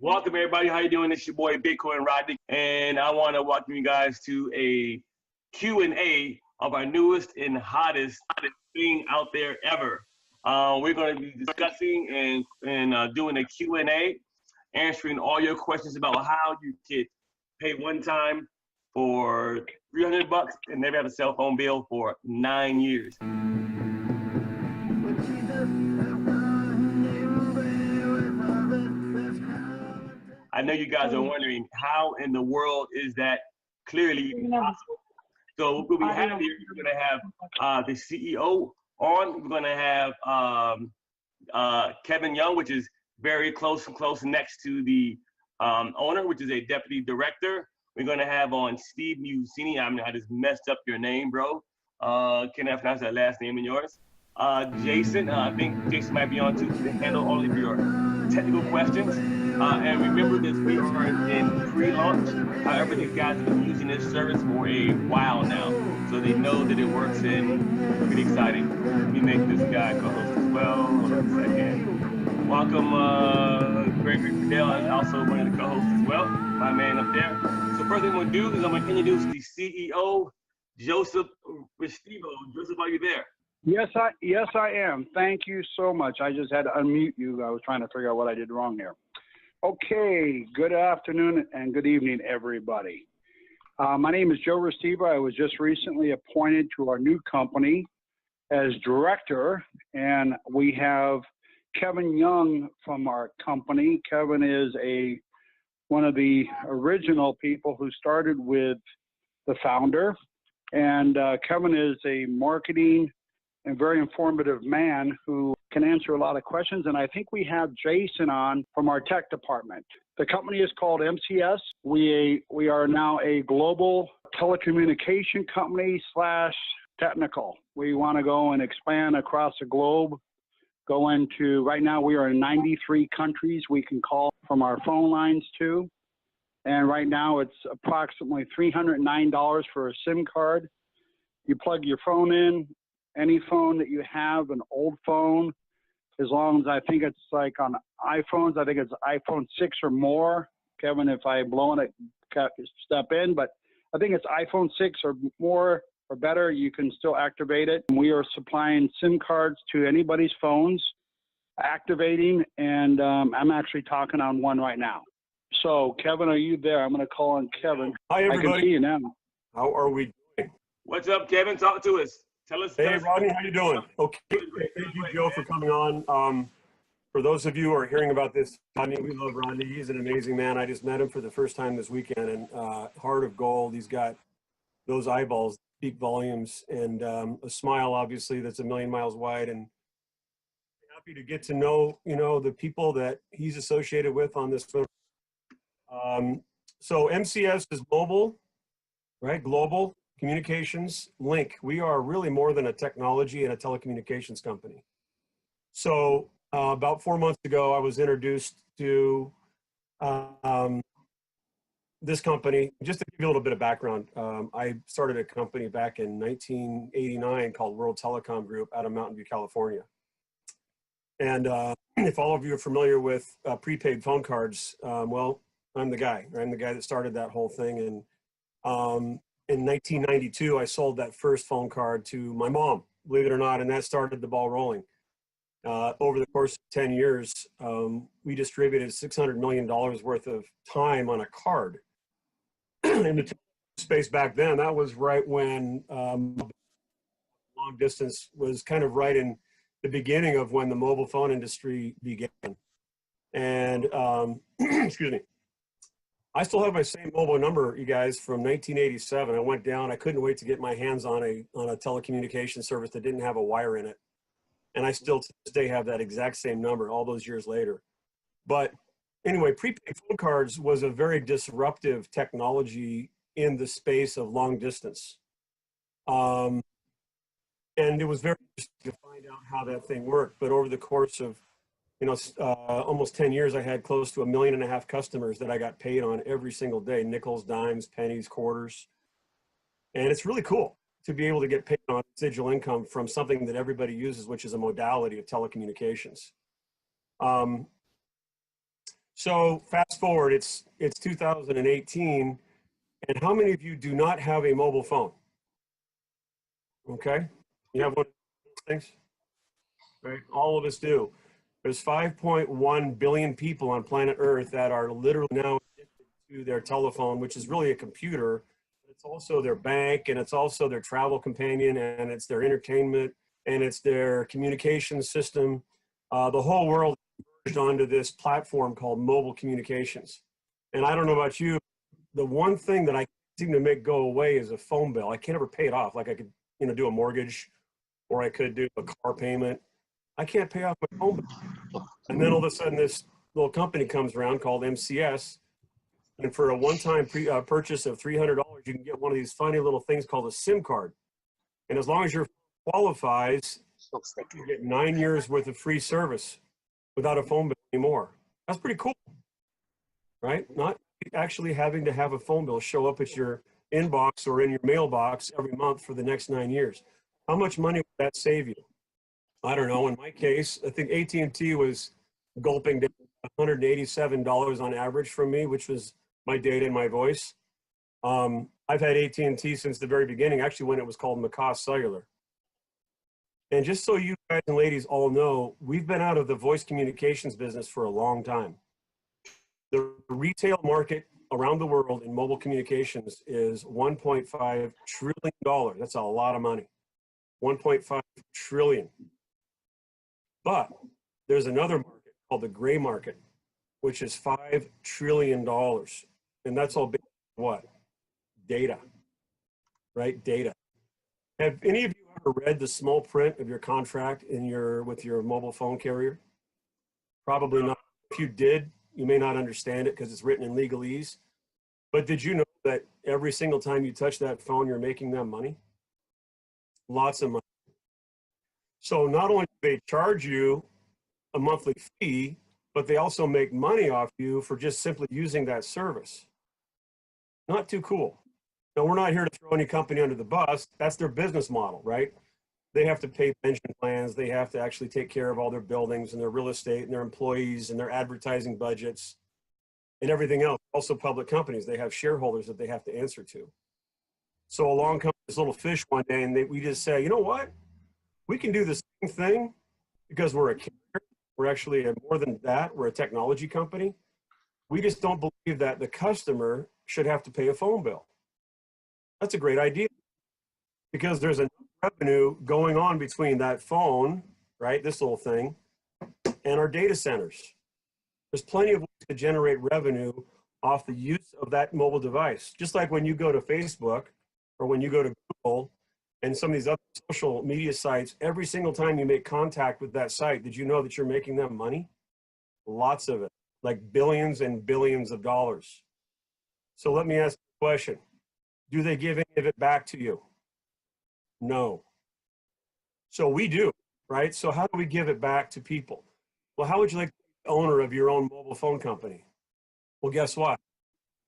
Welcome everybody. How you doing? It's your boy Bitcoin Rodney, and I want to welcome you guys to a Q&A of our newest and hottest thing out there ever. We're going to be discussing and doing a Q&A, answering all your questions about how you could pay one time for $300 and never have a cell phone bill for 9 years. I know you guys are wondering how in the world is that clearly possible. So what we have here, we're going to have the CEO on. We're going to have Kevin Young, which is very close next to the owner, which is a deputy director. We're going to have on Steve Musini. I mean, I just messed up your name, bro. Can I pronounce that last name of yours? Jason, I think Jason might be on too to handle all of your technical questions. And remember this, we are in pre-launch. However, these guys have been using this service for a while now, so they know that it works and pretty exciting. Let me make this guy co-host as well. Hold on a second. Welcome, Gregory Fidel is also one of the co-hosts as well, my man up there. So first thing I'm gonna do is I'm gonna introduce the CEO, Joseph Restivo. Joseph, are you there? Yes, I am. Thank you so much. I just had to unmute you. I was trying to figure out what I did wrong here. Okay, good afternoon and good evening, everybody. My name is Joe Restivo. I was just recently appointed to our new company as director, and we have Kevin Young from our company. Kevin is one of the original people who started with the founder, and Kevin is a marketing and very informative man who can answer a lot of questions. And I think we have Jason on from our tech department. The company is called MCS. We are now a global telecommunication company / technical. We want to go and expand across the globe, right now we are in 93 countries we can call from our phone lines to. And right now it's approximately $309 for a SIM card. You plug your phone in, any phone that you have, an old phone, as long as I think it's like on iPhones, I think it's iPhone 6 or more. Kevin, if I blow it, step in, but I think it's iPhone 6 or more or better, you can still activate it. We are supplying SIM cards to anybody's phones, activating, and I'm actually talking on one right now. So Kevin, are you there? I'm going to call on Kevin. Hi, everybody. I can see you now. How are we doing? What's up, Kevin? Talk to us. Hey, Rodney, how you doing? Okay, thank you, Joe, for coming on. For those of you who are hearing about this, Rodney, we love Rodney. He's an amazing man. I just met him for the first time this weekend, and heart of gold. He's got those eyeballs, speak volumes, and a smile, obviously, that's a million miles wide. And happy to get to know, the people that he's associated with on this film. So MCS is mobile, right? Global communications link. We are really more than a technology and a telecommunications company. So about 4 months ago, I was introduced to this company. Just to give you a little bit of background, I started a company back in 1989 called World Telecom Group out of Mountain View, California. And if all of you are familiar with prepaid phone cards, well, I'm the guy. I'm the guy that started that whole thing. And in 1992, I sold that first phone card to my mom, believe it or not, and that started the ball rolling. Over the course of 10 years, we distributed $600 million worth of time on a card. In the space back then, that was right when long distance was kind of right in the beginning of when the mobile phone industry began. And, excuse me. I still have my same mobile number, you guys, from 1987. I went down. I couldn't wait to get my hands on a telecommunications service that didn't have a wire in it. And I still to this day have that exact same number all those years later. But anyway, prepaid phone cards was a very disruptive technology in the space of long distance. And it was very interesting to find out how that thing worked. But over the course of almost 10 years, I had close to 1.5 million customers that I got paid on every single day, nickels, dimes, pennies, quarters. And it's really cool to be able to get paid on residual income from something that everybody uses, which is a modality of telecommunications. So fast forward, it's 2018, and how many of you do not have a mobile phone? Okay, you have one of those things? Right, all of us do. There's 5.1 billion people on planet Earth that are literally now addicted to their telephone, which is really a computer. It's also their bank, and it's also their travel companion, and it's their entertainment, and it's their communication system. The whole world merged onto this platform called mobile communications. And I don't know about you, the one thing that I seem to make go away is a phone bill. I can't ever pay it off. Like I could, do a mortgage, or I could do a car payment. I can't pay off my phone bill. And then all of a sudden this little company comes around called MCS. And for a one-time purchase of $300, you can get one of these funny little things called a SIM card. And as long as your phone qualifies, you get 9 years worth of free service without a phone bill anymore. That's pretty cool, right? Not actually having to have a phone bill show up at your inbox or in your mailbox every month for the next 9 years. How much money would that save you? I don't know. In my case, I think AT&T was gulping down $187 on average from me, which was my data and my voice. I've had AT&T since the very beginning, actually when it was called McCaw Cellular. And just so you guys and ladies all know, we've been out of the voice communications business for a long time. The retail market around the world in mobile communications is $1.5 trillion. That's a lot of money. 1.5 trillion. But there's another market called the gray market, which is $5 trillion. And that's all based on what? Data, right? Data. Have any of you ever read the small print of your contract with your mobile phone carrier? Probably not. If you did, you may not understand it because it's written in legalese. But did you know that every single time you touch that phone, you're making them money? Lots of money. So not only do they charge you a monthly fee, but they also make money off you for just simply using that service. Not too cool. Now, we're not here to throw any company under the bus. That's their business model, right? They have to pay pension plans. They have to actually take care of all their buildings and their real estate and their employees and their advertising budgets and everything else. Also public companies, they have shareholders that they have to answer to. So along comes this little fish one day and we just say, you know what? We can do the same thing because we're a carrier. We're actually more than that. We're a technology company. We just don't believe that the customer should have to pay a phone bill. That's a great idea because there's enough revenue going on between that phone, right, this little thing, and our data centers. There's plenty of ways to generate revenue off the use of that mobile device. Just like when you go to Facebook or when you go to Google and some of these other social media sites, every single time you make contact with that site, did you know that you're making them money? Lots of it, like billions and billions of dollars. So let me ask you a question. Do they give any of it back to you? No. So we do, right? So how do we give it back to people? Well, how would you like to be the owner of your own mobile phone company? Well, guess what?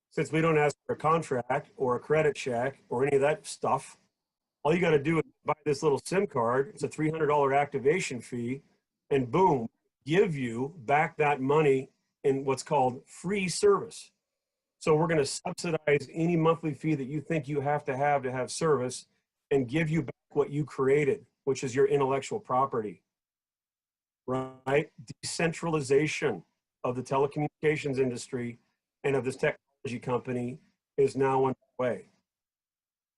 Since we don't ask for a contract or a credit check or any of that stuff, all you got to do is buy this little SIM card. It's a $300 activation fee, and boom, give you back that money in what's called free service. So we're going to subsidize any monthly fee that you think you have to have service and give you back what you created, which is your intellectual property, right? Decentralization of the telecommunications industry and of this technology company is now underway.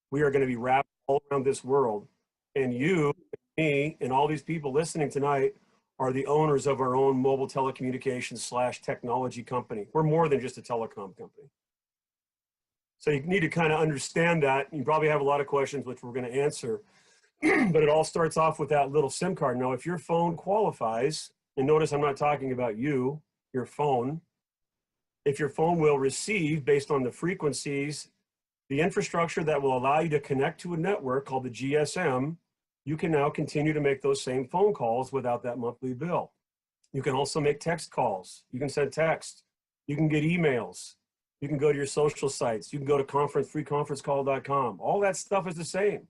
We are going to be wrapped all around this world, and you, me, and all these people listening tonight are the owners of our own mobile telecommunications / technology company. We're more than just a telecom company. So you need to kind of understand that. You probably have a lot of questions, which we're going to answer, but it all starts off with that little SIM card. Now, if your phone qualifies, and notice I'm not talking about you, your phone, if your phone will receive, based on the frequencies, the infrastructure that will allow you to connect to a network called the GSM, you can now continue to make those same phone calls without that monthly bill. You can also make text calls. You can send text. You can get emails. You can go to your social sites. You can go to freeconferencecall.com. All that stuff is the same.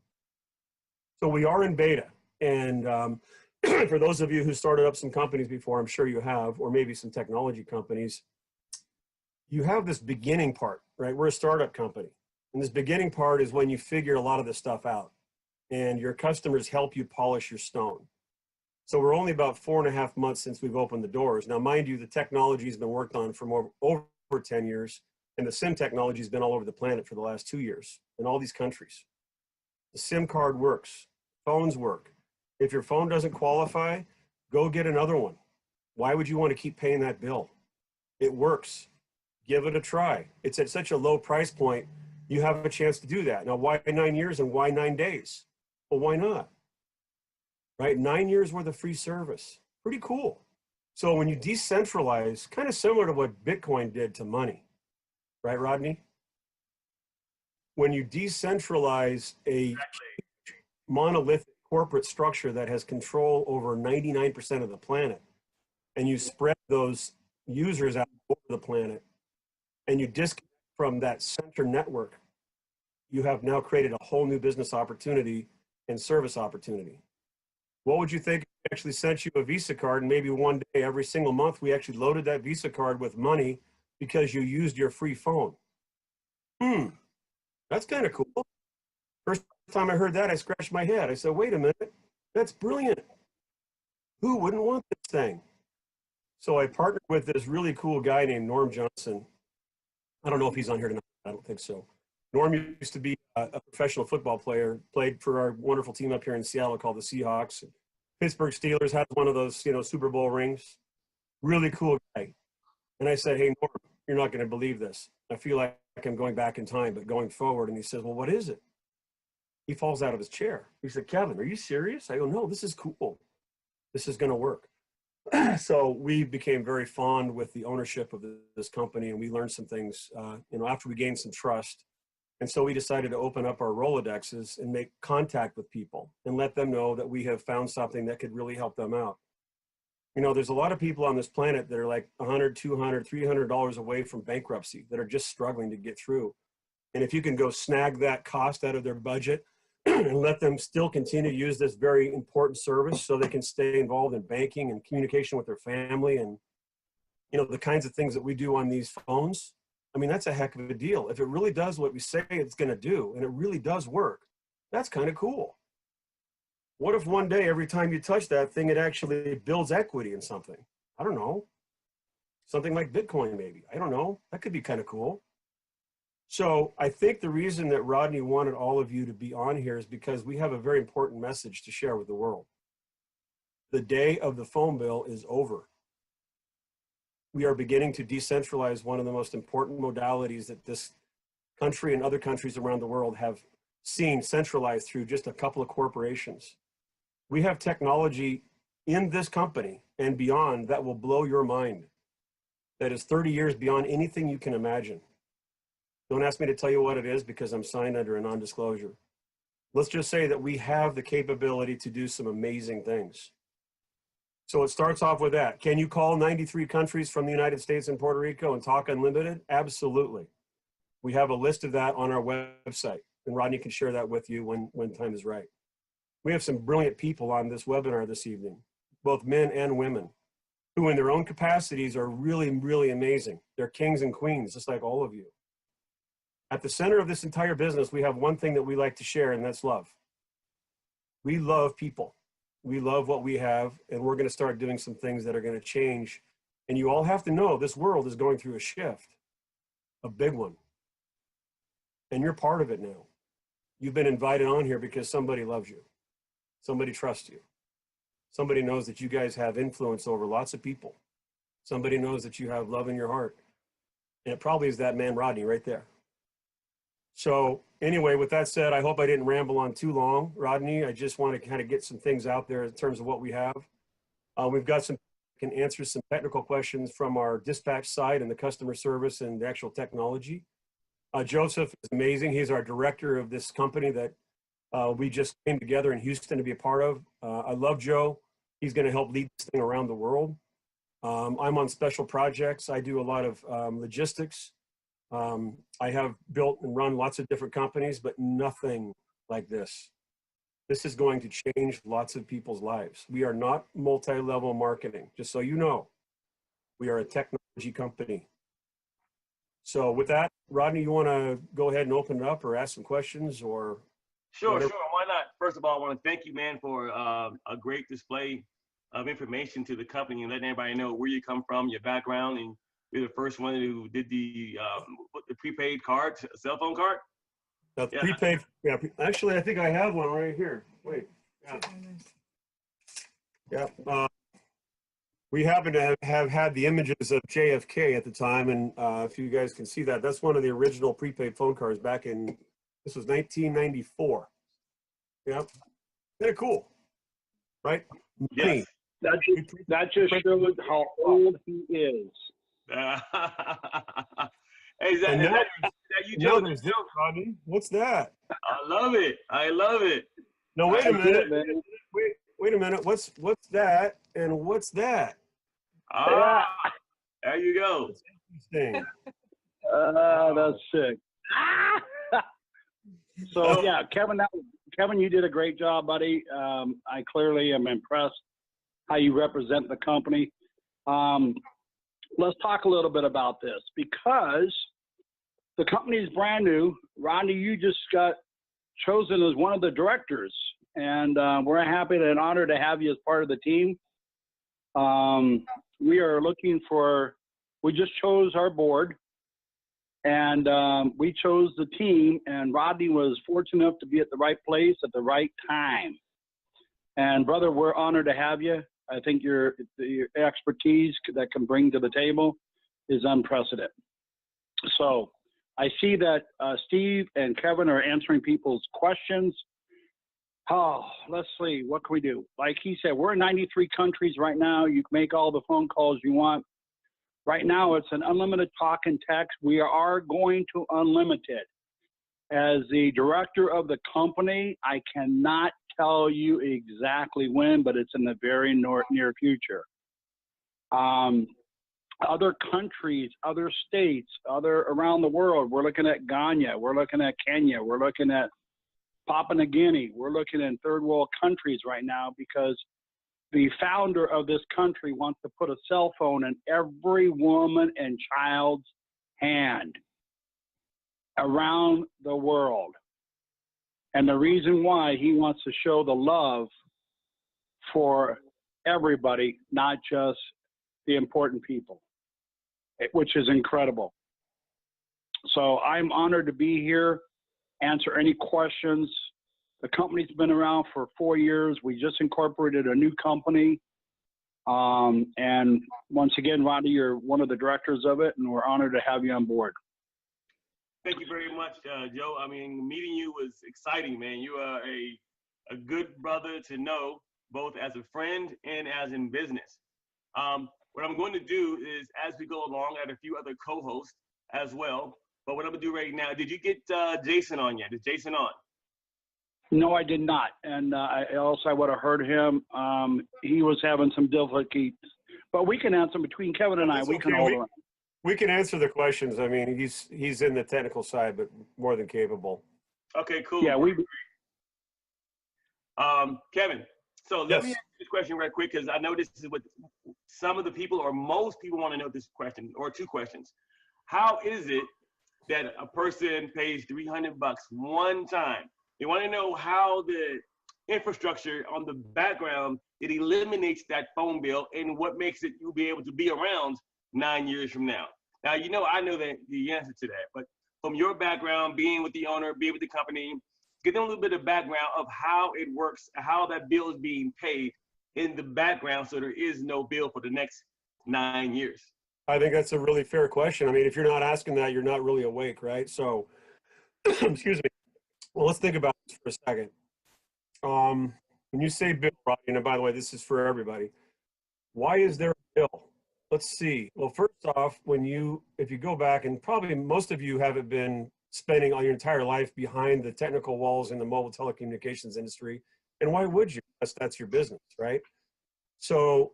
So we are in beta. And for those of you who started up some companies before, I'm sure you have, or maybe some technology companies, you have this beginning part, right? We're a startup company. And this beginning part is when you figure a lot of this stuff out and your customers help you polish your stone. So we're only about 4.5 months since we've opened the doors. Now, mind you, the technology has been worked on for over 10 years, and the SIM technology has been all over the planet for the last 2 years in all these countries. The SIM card works, phones work. If your phone doesn't qualify, go get another one. Why would you want to keep paying that bill? It works. Give it a try. It's at such a low price point, you have a chance to do that. Now, why 9 years and why 9 days? Well, why not? Right? 9 years worth of free service. Pretty cool. So when you decentralize, kind of similar to what Bitcoin did to money, right, Rodney? When you decentralize a monolithic corporate structure that has control over 99% of the planet, and you spread those users out over the planet, and you disconnect from that center network, you have now created a whole new business opportunity and service opportunity. What would you think if we actually sent you a Visa card, and maybe one day every single month we actually loaded that Visa card with money because you used your free phone? That's kind of cool. First time I heard that, I scratched my head. I said, wait a minute, that's brilliant. Who wouldn't want this thing? So I partnered with this really cool guy named Norm Johnson. I don't know if he's on here tonight. I don't think so. Norm used to be a professional football player, played for our wonderful team up here in Seattle called the Seahawks. Pittsburgh Steelers, had one of those, you know, Super Bowl rings. Really cool guy. And I said, hey, Norm, you're not going to believe this. I feel like I'm going back in time, but going forward. And he says, well, what is it? He falls out of his chair. He said, Kevin, are you serious? I go, no, this is cool. This is going to work. So we became very fond with the ownership of this company, and we learned some things, you know, after we gained some trust. And so we decided to open up our Rolodexes and make contact with people and let them know that we have found something that could really help them out. You know, there's a lot of people on this planet that are like $100, $200, $300 away from bankruptcy that are just struggling to get through. And if you can go snag that cost out of their budget and let them still continue to use this very important service so they can stay involved in banking and communication with their family and, you know, the kinds of things that we do on these phones, I mean, that's a heck of a deal. If it really does what we say it's going to do, and it really does work, that's kind of cool. What if one day, every time you touch that thing, it actually builds equity in something? I don't know. Something like Bitcoin, maybe. I don't know. That could be kind of cool. So I think the reason that Rodney wanted all of you to be on here is because we have a very important message to share with the world. The day of the phone bill is over. We are beginning to decentralize one of the most important modalities that this country and other countries around the world have seen centralized through just a couple of corporations. We have technology in this company and beyond that will blow your mind. That is 30 years beyond anything you can imagine. Don't ask me to tell you what it is because I'm signed under a non-disclosure. Let's just say that we have the capability to do some amazing things. So it starts off with that. Can you call 93 countries from the United States and Puerto Rico and talk unlimited? Absolutely. We have a list of that on our website, and Rodney can share that with you when time is right. We have some brilliant people on this webinar this evening, both men and women, who in their own capacities are really, really amazing. They're kings and queens, just like all of you. At the center of this entire business, we have one thing that we like to share, and that's love. We love people. We love what we have, and we're going to start doing some things that are going to change. And you all have to know this world is going through a shift, a big one. And you're part of it now. You've been invited on here because somebody loves you. Somebody trusts you. Somebody knows that you guys have influence over lots of people. Somebody knows that you have love in your heart. And it probably is that man, Rodney, right there. So anyway, with that said, I hope I didn't ramble on too long, Rodney. I just want to kind of get some things out there in terms of what we have. We've got some, can answer some technical questions from our dispatch side and the customer service and the actual technology. Joseph is amazing. He's our director of this company that we just came together in Houston to be a part of. I love Joe. He's going to help lead this thing around the world. I'm on special projects. I do a lot of logistics. I have built and run lots of different companies, but nothing like this. This is going to change lots of people's lives. We are not multi-level marketing, just so you know. We are a technology company. So with that, Rodney, you want to go ahead and open it up or ask some questions or? Sure, whatever. sure. Why not? First of all, I want to thank you, man, for a great display of information to the company and letting everybody know where you come from, your background, and you're the first one who did the prepaid card, cell phone card. Yeah. Prepaid. Yeah. Actually, I think I have one right here. Wait. Yeah. We happen to have had the images of JFK at the time, and if you guys can see that, that's one of the original prepaid phone cards back in, this was 1994. Yeah. Kind of cool, right? Yes. That just shows how old he is. Hey, is that you, Joe? Rodney. What's that? I love it. I love it. No, wait a minute. Wait a minute. What's that? And what's that? Ah, there you go. That's interesting. That's sick. So yeah, Kevin, you did a great job, buddy. I clearly am impressed how you represent the company. Let's talk a little bit about this because the company is brand new. Rodney, you just got chosen as one of the directors, and we're happy and honored to have you as part of the team. We are looking for, we just chose our board, and we chose the team, and Rodney was fortunate enough to be at the right place at the right time. And brother, we're honored to have you. I think your expertise that can bring to the table is unprecedented. So I see that Steve and Kevin are answering people's questions. Oh, let's see, what can we do? Like he said, we're in 93 countries right now. You can make all the phone calls you want. Right now, it's an unlimited talk and text. We are going to unlimited. As the director of the company, I cannot tell you exactly when, but it's in the very near future. Other countries, other states, around the world, we're looking at Ghana, we're looking at Kenya, we're looking at Papua New Guinea, we're looking in third world countries right now because the founder of this country wants to put a cell phone in every woman and child's hand around the world. And the reason why, he wants to show the love for everybody, not just the important people, which is incredible. So I'm honored to be here, answer any questions. The company's been around for 4 years. We just incorporated a new company. And once again, Rodney, you're one of the directors of it, and we're honored to have you on board. Thank you very much, Joe. I mean, meeting you was exciting, man. You are a good brother to know, both as a friend and as in business. What I'm going to do is, as we go along, I had a few other co-hosts as well. But what I'm going to do right now, did you get Jason on yet? Is Jason on? No, I did not. And I would have heard him. He was having some difficulties. But we can answer between Kevin and I. We can hold on. We can answer the questions. I mean, he's in the technical side, but more than capable. Okay, cool. Yeah, Kevin, so let me ask you this question right quick, because I know this is what some of the people or most people want to know this question, or two questions. How is it that a person pays $300 one time? They want to know how the infrastructure on the background, it eliminates that phone bill, and what makes it you'll be able to be around 9 years from now. Now, you know, I know that the answer to that, but from your background, being with the owner, being with the company, get them a little bit of background of how it works, how that bill is being paid in the background, so there is no bill for the next 9 years. I think that's a really fair question. I mean, if you're not asking that, you're not really awake, right? So, excuse me. Well, let's think about this for a second. When you say bill, Rodney, and by the way, this is for everybody. Why is there a bill? Let's see. Well, first off, if you go back, and probably most of you haven't been spending all your entire life behind the technical walls in the mobile telecommunications industry, and why would you? That's your business, right? So,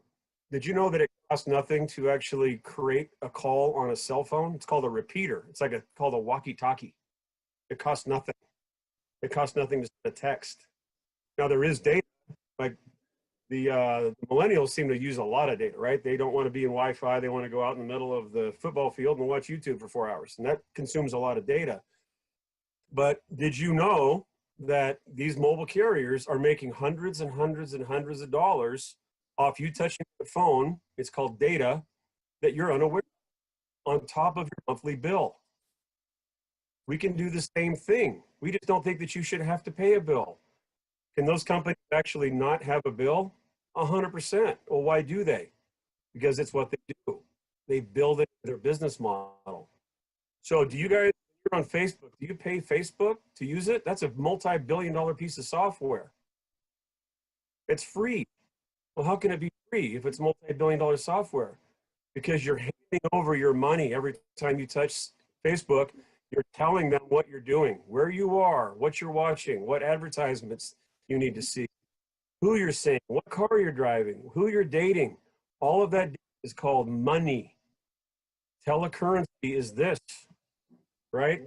did you know that it costs nothing to actually create a call on a cell phone? It's called a repeater. It's like called a walkie-talkie. It costs nothing. It costs nothing to send a text. Now there is data, like the millennials seem to use a lot of data, right? They don't want to be in Wi-Fi. They want to go out in the middle of the football field and watch YouTube for 4 hours. And that consumes a lot of data. But did you know that these mobile carriers are making hundreds and hundreds and hundreds of dollars off you touching the phone? It's called data that you're unaware of, on top of your monthly bill. We can do the same thing. We just don't think that you should have to pay a bill. Can those companies actually not have a bill? 100%. Well, why do they? Because it's what they do. They build it into their business model. So do you guys, you're on Facebook, do you pay Facebook to use it? That's a multi-billion-dollar piece of software. It's free. Well, how can it be free if it's multi-billion-dollar software? Because you're handing over your money every time you touch Facebook. You're telling them what you're doing, where you are, what you're watching, what advertisements you need to see, who you're seeing, what car you're driving, who you're dating. All of that is called money. Telecurrency is this, right?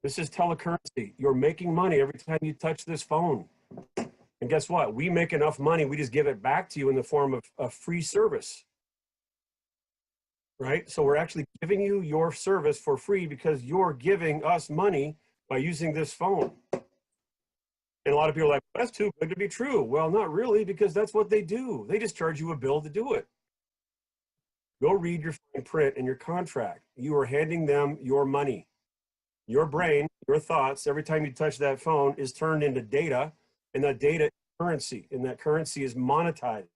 This is telecurrency. You're making money every time you touch this phone. And guess what? We make enough money, we just give it back to you in the form of a free service, right? So we're actually giving you your service for free because you're giving us money by using this phone. And a lot of people are like, that's too good to be true. Well, not really, because that's what they do. They just charge you a bill to do it. Go read your fine print in your contract. You are handing them your money. Your brain, your thoughts, every time you touch that phone is turned into data, and that data is currency, and that currency is monetized.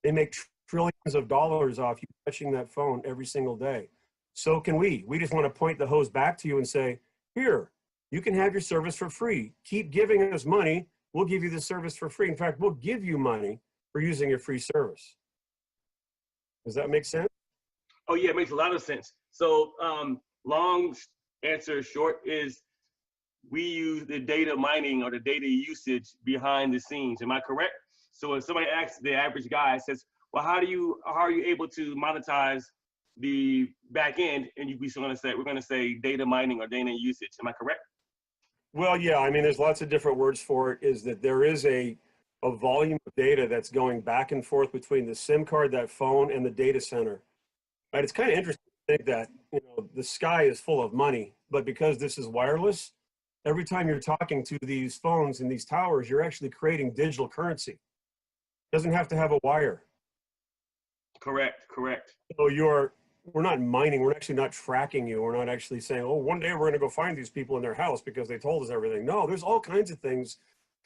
They make trillions of dollars off you touching that phone every single day. So can we. We just want to point the hose back to you and say, here, you can have your service for free. Keep giving us money. We'll give you the service for free. In fact, we'll give you money for using your free service. Does that make sense? Oh yeah, it makes a lot of sense. So long answer short is we use the data mining or the data usage behind the scenes. Am I correct? So if somebody asks the average guy, says, well, how are you able to monetize the back end? And we're gonna say data mining or data usage. Am I correct? Well, yeah, I mean, there's lots of different words for it. Is that there is a volume of data that's going back and forth between the SIM card, that phone, and the data center. Right? It's kind of interesting to think that, you know, the sky is full of money, but because this is wireless, every time you're talking to these phones and these towers, you're actually creating digital currency. It doesn't have to have a wire. Correct, correct. So we're not mining, we're actually not tracking you. We're not actually saying, oh, one day we're gonna go find these people in their house because they told us everything. No, there's all kinds of things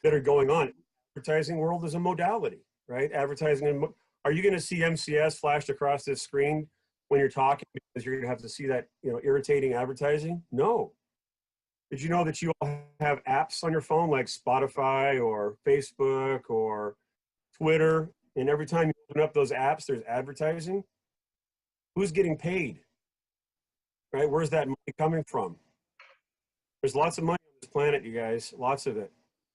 that are going on. Advertising world is a modality, right? Advertising, are you gonna see MCS flashed across this screen when you're talking because you're gonna have to see that, you know, irritating advertising? No. Did you know that you all have apps on your phone like Spotify or Facebook or Twitter, and every time you open up those apps, there's advertising? Who's getting paid? Right? Where's that money coming from? There's lots of money on this planet, you guys, lots of it.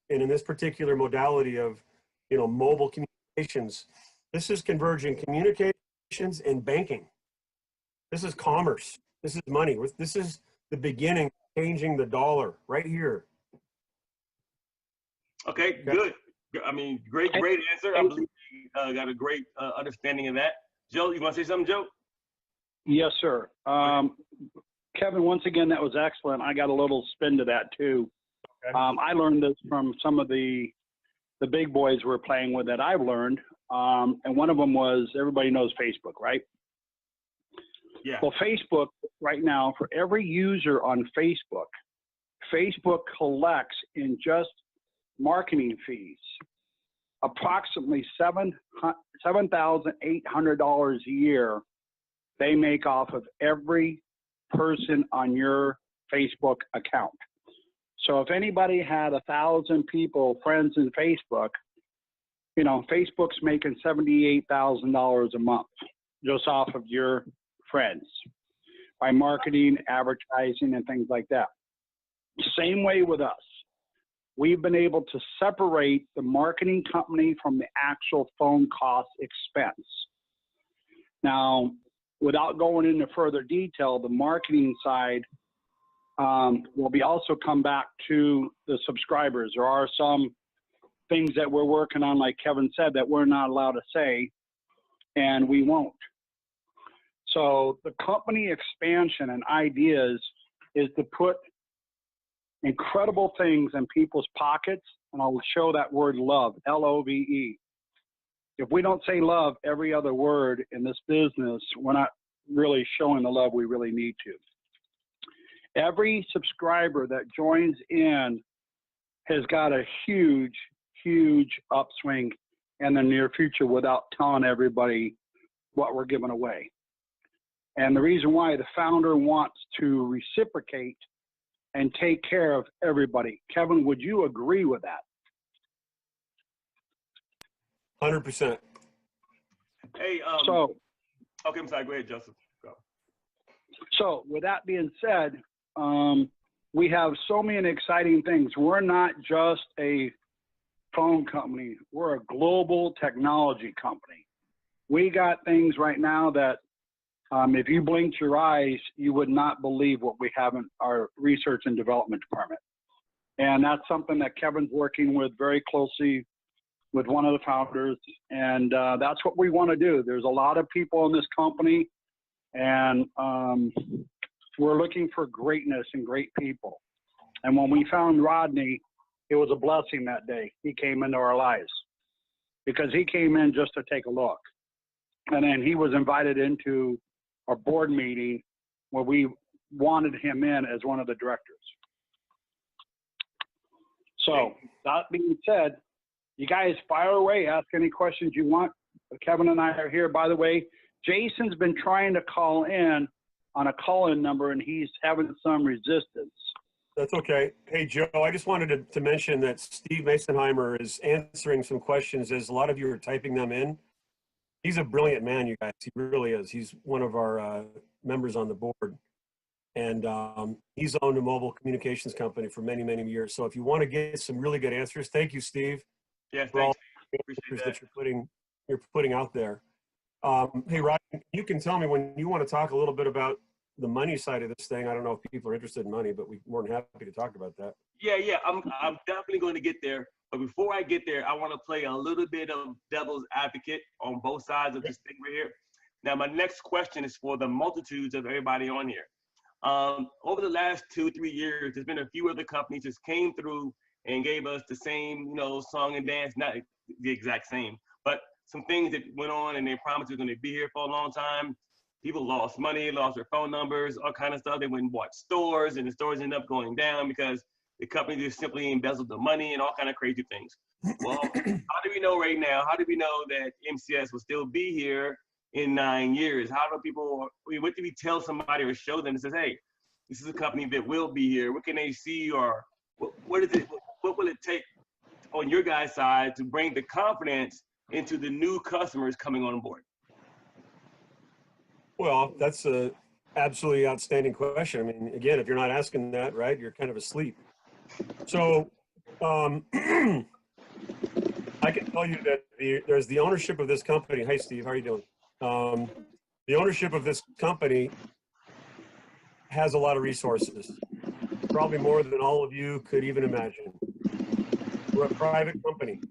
And in this particular modality of, you know, mobile communications, this is converging communications and banking. This is commerce. This is money. This is the beginning of changing the dollar right here. Okay, good. I mean, great answer. I believe you got a great understanding of that. Joe, you want to say something, Joe? Yes, sir. Kevin, once again, that was excellent. I got a little spin to that too. Okay. I learned this from some of the big boys we're playing with that I've learned. And one of them was, everybody knows Facebook, right? Yeah. Well, Facebook right now, for every user on Facebook, Facebook collects in just marketing fees approximately $7,800 a year they make off of every person on your Facebook account. So if anybody had 1,000 people, friends in Facebook, you know, Facebook's making $78,000 a month just off of your friends by marketing, advertising, and things like that. Same way with us. We've been able to separate the marketing company from the actual phone cost expense. Now, without going into further detail, the marketing side will be also come back to the subscribers. There are some things that we're working on, like Kevin said, that we're not allowed to say, and we won't. So the company expansion and ideas is to put incredible things in people's pockets, and I'll show that word love, L-O-V-E. If we don't say love every other word in this business, we're not really showing the love we really need to. Every subscriber that joins in has got a huge, huge upswing in the near future without telling everybody what we're giving away. And the reason why, the founder wants to reciprocate and take care of everybody. Kevin, would you agree with that? 100%. Hey, So, okay, I'm sorry. Go ahead, Joseph. Go. So with that being said, we have so many exciting things. We're not just a phone company. We're a global technology company. We got things right now that if you blinked your eyes, you would not believe what we have in our research and development department. And that's something that Kevin's working with very closely with one of the founders. And that's what we want to do. There's a lot of people in this company, and we're looking for greatness and great people. And when we found Rodney, it was a blessing that day. He came into our lives because he came in just to take a look. And then he was invited into our board meeting where we wanted him in as one of the directors. So that being said, you guys fire away, ask any questions you want. Kevin and I are here. By the way, Jason's been trying to call in on a call-in number, and he's having some resistance. That's okay. Hey, Joe, I just wanted to mention that Steve Masonheimer is answering some questions as a lot of you are typing them in. He's a brilliant man, you guys. He really is. He's one of our members on the board. And he's owned a mobile communications company for many, many years. So if you want to get some really good answers, thank you, Steve. Yes, for all the appreciate answers that you're putting out there. Hey, Ryan, you can tell me when you want to talk a little bit about the money side of this thing. I don't know if people are interested in money, but we're more than happy to talk about that. Yeah, I'm definitely going to get there. But before I get there, I want to play a little bit of devil's advocate on both sides of this thing right here. Now, my next question is for the multitudes of everybody on here. Over the last 2-3 years, there's been a few other companies that came through and gave us the same, song and dance, not the exact same, but some things that went on and they promised they're going to be here for a long time. People lost money, lost their phone numbers, all kind of stuff. They went and bought stores, and the stores ended up going down because the company just simply embezzled the money and all kind of crazy things. Well, how do we know right now? How do we know that MCS will still be here in 9 years? How do people, what do we tell somebody or show them that says, hey, this is a company that will be here? What can they see, or what is it? What will it take on your guys' side to bring the confidence into the new customers coming on board? Well, that's a absolutely outstanding question. I mean, again, if you're not asking that, right, you're kind of asleep. So I can tell you that there's the ownership of this company. Hey, Steve, how are you doing? The ownership of this company has a lot of resources, probably more than all of you could even imagine. We're a private company.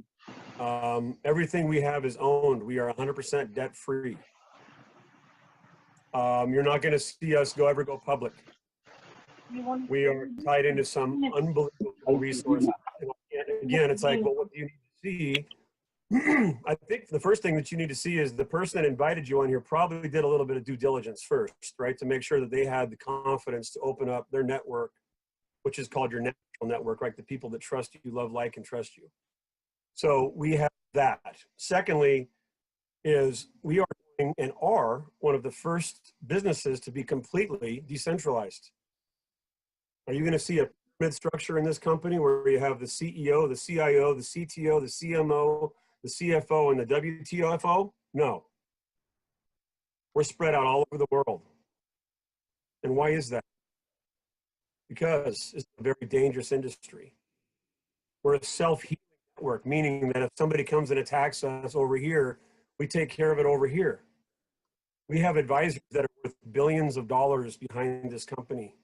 Everything we have is owned. We are 100% debt free. You're not going to see us ever go public. We are tied into some unbelievable resources. And again, it's like, well, what do you need to see? I think the first thing that you need to see is the person that invited you on here probably did a little bit of due diligence first, right? To make sure that they had the confidence to open up their network, which is called your natural network, right? The people that trust you, love, like, and trust you. So we have that. Secondly, is we are and are one of the first businesses to be completely decentralized. Are you going to see a pyramid structure in this company where you have the CEO, the CIO, the CTO, the CMO, the CFO, and the WTFO? No. We're spread out all over the world. And why is that? Because it's a very dangerous industry. We're a self-healing network, meaning that if somebody comes and attacks us over here, we take care of it over here. We have advisors that are worth billions of dollars behind this company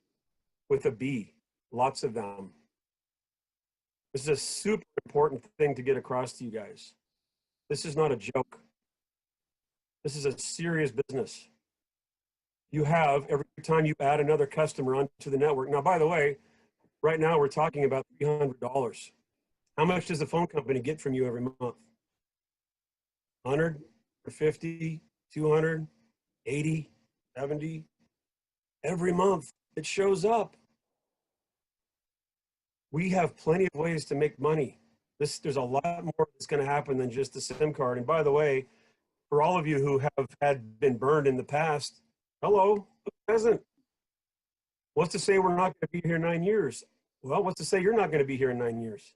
with a B, lots of them. This is a super important thing to get across to you guys. This is not a joke. This is a serious business. You have, every time you add another customer onto the network. Now, by the way, right now we're talking about $300. How much does the phone company get from you every month? 100, 50, 200, 80, 70? Every month it shows up. We have plenty of ways to make money. There's a lot more that's going to happen than just the SIM card. And by the way, for all of you who have been burned in the past, hello, who hasn't? What's to say we're not going to be here 9 years? Well, what's to say you're not going to be here in 9 years?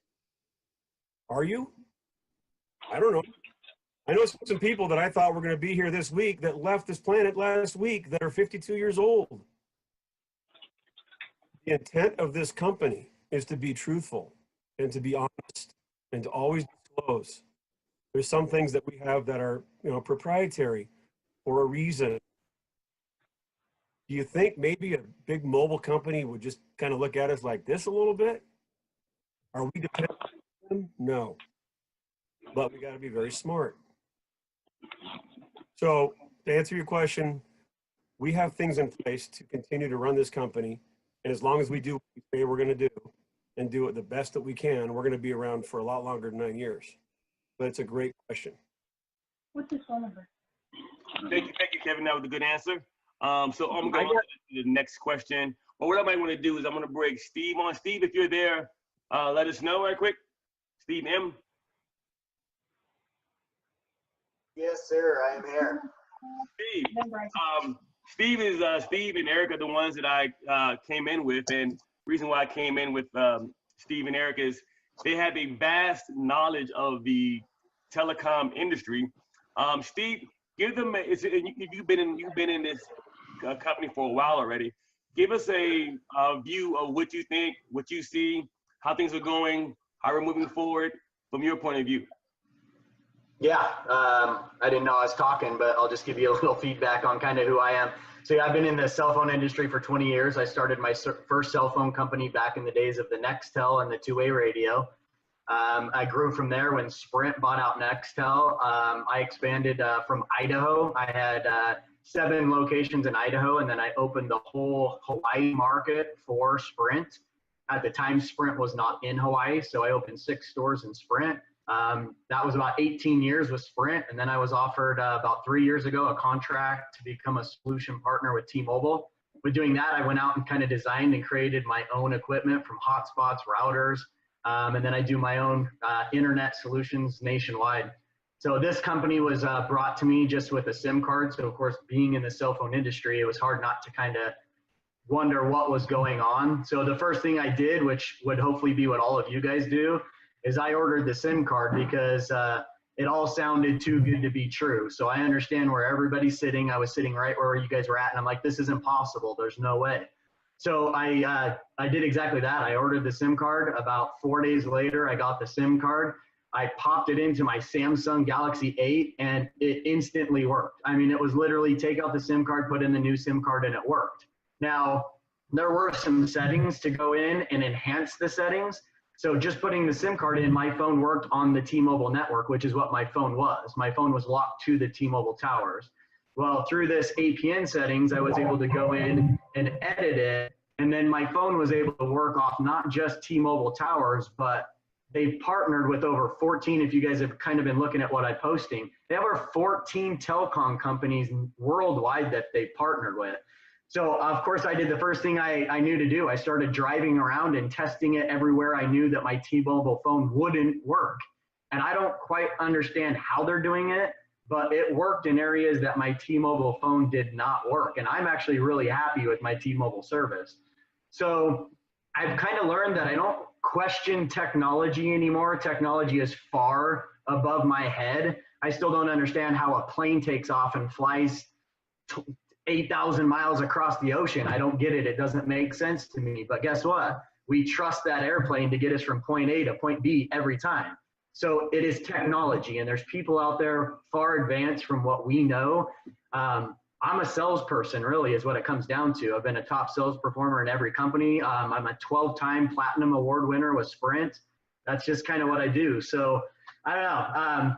Are you? I don't know. I know some people that I thought were going to be here this week that left this planet last week that are 52 years old. The intent of this company is to be truthful and to be honest and to always disclose. There's some things that we have that are, proprietary for a reason. Do you think maybe a big mobile company would just kind of look at us like this a little bit? Are we dependent on them? No. But we got to be very smart. So to answer your question, we have things in place to continue to run this company. And as long as we do what we say we're going to do and do it the best that we can, we're going to be around for a lot longer than 9 years. But it's a great question. What's his phone number? Thank you, Kevin. That was a good answer. So I'm going to the next question. Well, what I might want to do is I'm going to break Steve on. Steve, if you're there, let us know right quick. Steve M. Yes, sir. I am here. Steve and Eric are the ones that I came in with, and the reason why I came in with Steve and Eric is they have a vast knowledge of the telecom industry. Steve, give them you've been in this company for a while already. Give us a view of what you think, what you see, how things are going, how we're moving forward from your point of view. Yeah, I didn't know I was talking, but I'll just give you a little feedback on kind of who I am. So yeah, I've been in the cell phone industry for 20 years. I started my first cell phone company back in the days of the Nextel and the two-way radio. I grew from there when Sprint bought out Nextel. I expanded from Idaho. I had 7 locations in Idaho, and then I opened the whole Hawaii market for Sprint. At the time, Sprint was not in Hawaii, so I opened 6 stores in Sprint. That was about 18 years with Sprint, and then I was offered about 3 years ago a contract to become a solution partner with T-Mobile. With doing that, I went out and kind of designed and created my own equipment from hotspots, routers, and then I do my own internet solutions nationwide. So this company was brought to me just with a SIM card. So of course, being in the cell phone industry, it was hard not to kind of wonder what was going on. So the first thing I did, which would hopefully be what all of you guys do, is I ordered the SIM card because it all sounded too good to be true. So I understand where everybody's sitting. I was sitting right where you guys were at, and I'm like, this is impossible. There's no way. So I did exactly that. I ordered the SIM card. About 4 days later, I got the SIM card. I popped it into my Samsung Galaxy 8, and it instantly worked. I mean, it was literally take out the SIM card, put in the new SIM card, and it worked. Now, there were some settings to go in and enhance the settings. So just putting the SIM card in, my phone worked on the T-Mobile network, which is what my phone was. My phone was locked to the T-Mobile towers. Well, through this APN settings, I was able to go in and edit it. And then my phone was able to work off not just T-Mobile towers, but they've partnered with over 14, if you guys have kind of been looking at what I'm posting, they have over 14 telecom companies worldwide that they partnered with. So of course I did the first thing I knew to do. I started driving around and testing it everywhere I knew that my T-Mobile phone wouldn't work. And I don't quite understand how they're doing it, but it worked in areas that my T-Mobile phone did not work. And I'm actually really happy with my T-Mobile service. So I've kind of learned that I don't question technology anymore. Technology is far above my head. I still don't understand how a plane takes off and flies 8,000 miles across the ocean. I don't get it. It doesn't make sense to me. But guess what? We trust that airplane to get us from point A to point B every time. So it is technology, and there's people out there far advanced from what we know. I'm a salesperson, really, is what it comes down to. I've been a top sales performer in every company. I'm a 12-time Platinum Award winner with Sprint. That's just kind of what I do. So I don't know.